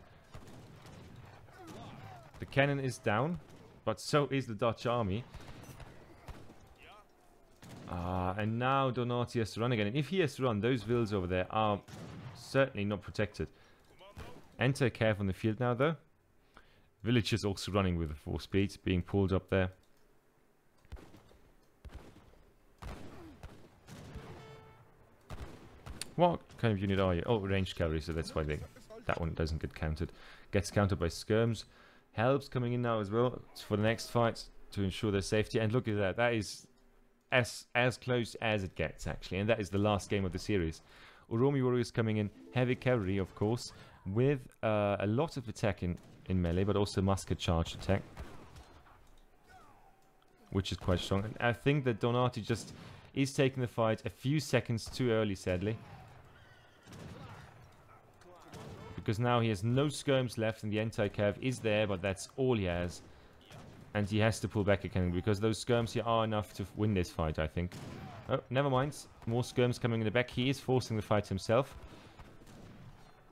The cannon is down, but so is the Dutch army. And now Don Artie has to run again. And if he has to run, those villas over there are certainly not protected. Anti-cav on the field now, though. Villagers also running with the 4 speeds, being pulled up there. What kind of unit are you? Oh, ranged cavalry, so that's why that one doesn't get counted. Gets countered by skirms. Helps coming in now as well for the next fight to ensure their safety. And look at that. That is as close as it gets, actually. And that is the last game of the series. Uromi warriors coming in. Heavy cavalry, of course, with a lot of attack in melee, but also musket charge attack, which is quite strong. And I think that Don Artie just is taking the fight a few seconds too early, sadly. Because now he has no skirms left and the anti-cav is there, but that's all he has. And he has to pull back a cannon because those skirms here are enough to win this fight, I think. Oh, never mind. More skirms coming in the back. He is forcing the fight himself.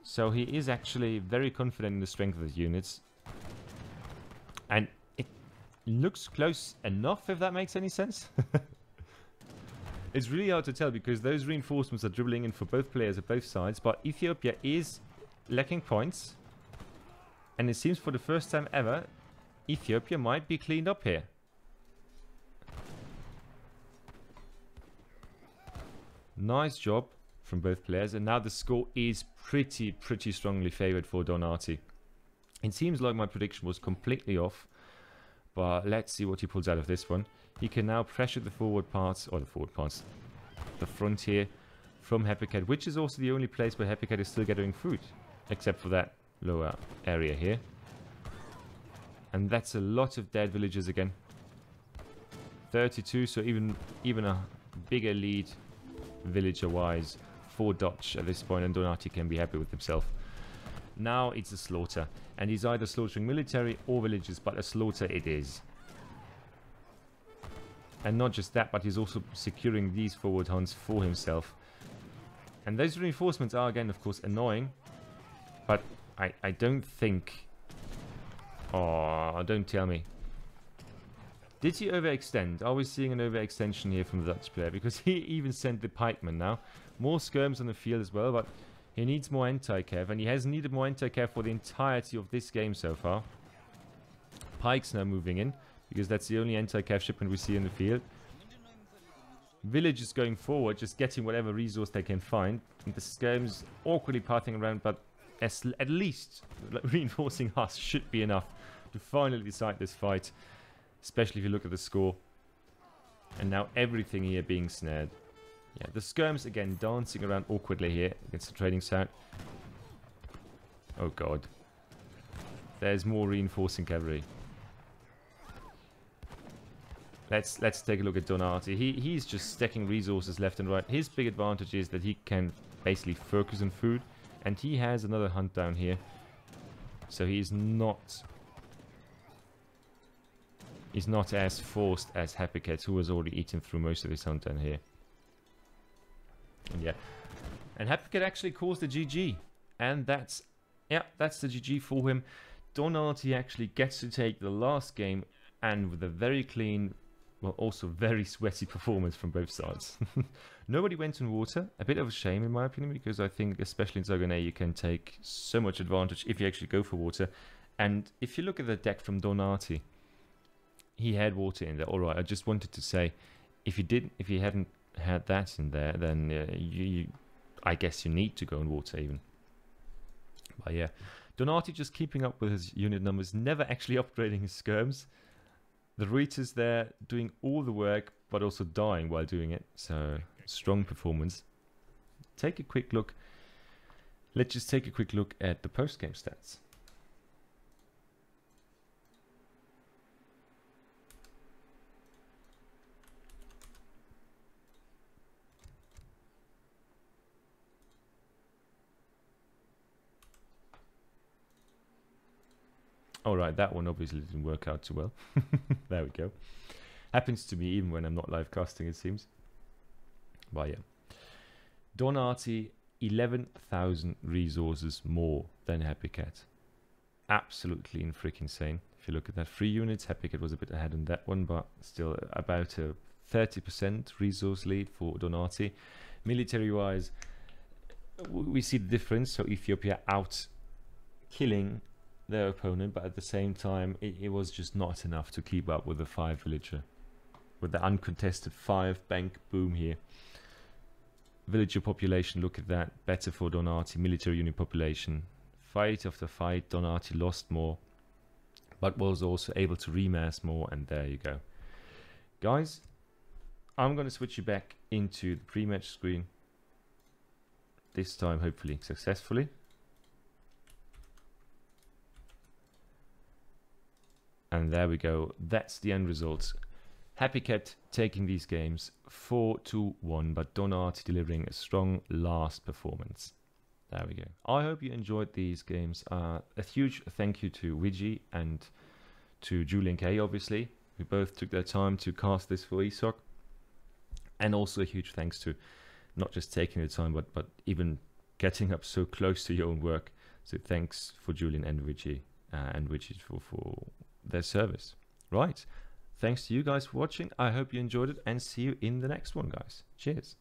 So he is actually very confident in the strength of his units. And it looks close enough, if that makes any sense. It's really hard to tell because those reinforcements are dribbling in for both players at both sides. But Ethiopia is lacking points. And it seems for the first time ever, Ethiopia might be cleaned up here. Nice job from both players, and now the score is pretty strongly favored for Don Artie. It seems like my prediction was completely off, but let's see what he pulls out of this one. He can now pressure the forward parts, or the front here from Happycat, which is also the only place where Happycat is still gathering food, except for that lower area here. And that's a lot of dead villagers again. 32, so even a bigger lead villager-wise for Dutch at this point, and Don Artie can be happy with himself. Now it's a slaughter, and he's either slaughtering military or villagers, but a slaughter it is. And not just that, but he's also securing these forward hunts for himself. And those reinforcements are again, of course, annoying, but I don't think... Oh, don't tell me. Did he overextend? Are we seeing an overextension here from the Dutch player? Because he even sent the pikeman now. More skirms on the field as well, but he needs more anti-cav, and he has needed more anti-cav for the entirety of this game so far. Pikes now moving in, because that's the only anti-cav shipment we see in the field. Villagers going forward, just getting whatever resource they can find. And the skirms awkwardly pathing around, but at least reinforcing us should be enough to finally decide this fight. Especially if you look at the score. And now everything here being snared. Yeah, the skirms again dancing around awkwardly here against the trading sound. Oh god. There's more reinforcing cavalry. Let's take a look at Don Artie. He's just stacking resources left and right. His big advantage is that he can basically focus on food, and he has another hunt down here. So he's not as forced as Happycat, who has already eaten through most of his hunt down here. And yeah, and Happycat actually calls the GG, and that's the GG for him. Don Artie actually gets to take the last game, and with a very clean, well, also very sweaty performance from both sides. Nobody went on water. A bit of a shame in my opinion, because I think especially in Zogan A you can take so much advantage if you actually go for water. And if you look at the deck from Don Artie, he had water in there. Alright, I just wanted to say, if you hadn't had that in there, then I guess you need to go on water even. But yeah, Don Artie just keeping up with his unit numbers, never actually upgrading his skirms. The Reuters there doing all the work, but also dying while doing it. So, strong performance. Take a quick look. Let's just take a quick look at the post-game stats. Alright, that one obviously didn't work out too well. There we go. Happens to me even when I'm not live casting, it seems. But yeah. Don Artie, 11,000 resources more than Happycat. Absolutely freaking insane. If you look at that, 3 units, Happycat was a bit ahead on that one, but still about a 30% resource lead for Don Artie. Military-wise, we see the difference. So Ethiopia out killing their opponent, but at the same time it was just not enough to keep up with the 5 villager, with the uncontested 5 bank boom here. Villager population, look at that, better for Don Artie. Military unit population, fight after fight, Don Artie lost more, but was also able to remass more, and there you go. Guys, I'm going to switch you back into the pre-match screen, this time hopefully successfully. And there we go. That's the end result. Happycat taking these games 4-1, but Don Artie delivering a strong last performance. There we go. I hope you enjoyed these games. A huge thank you to Wiji and to JulianK, obviously, who both took their time to cast this for ESOC. And also a huge thanks to not just taking the time, but even getting up so close to your own work. So thanks for Julian and Wiji for their service. Right. Thanks to you guys for watching. I hope you enjoyed it, and see you in the next one, guys. Cheers.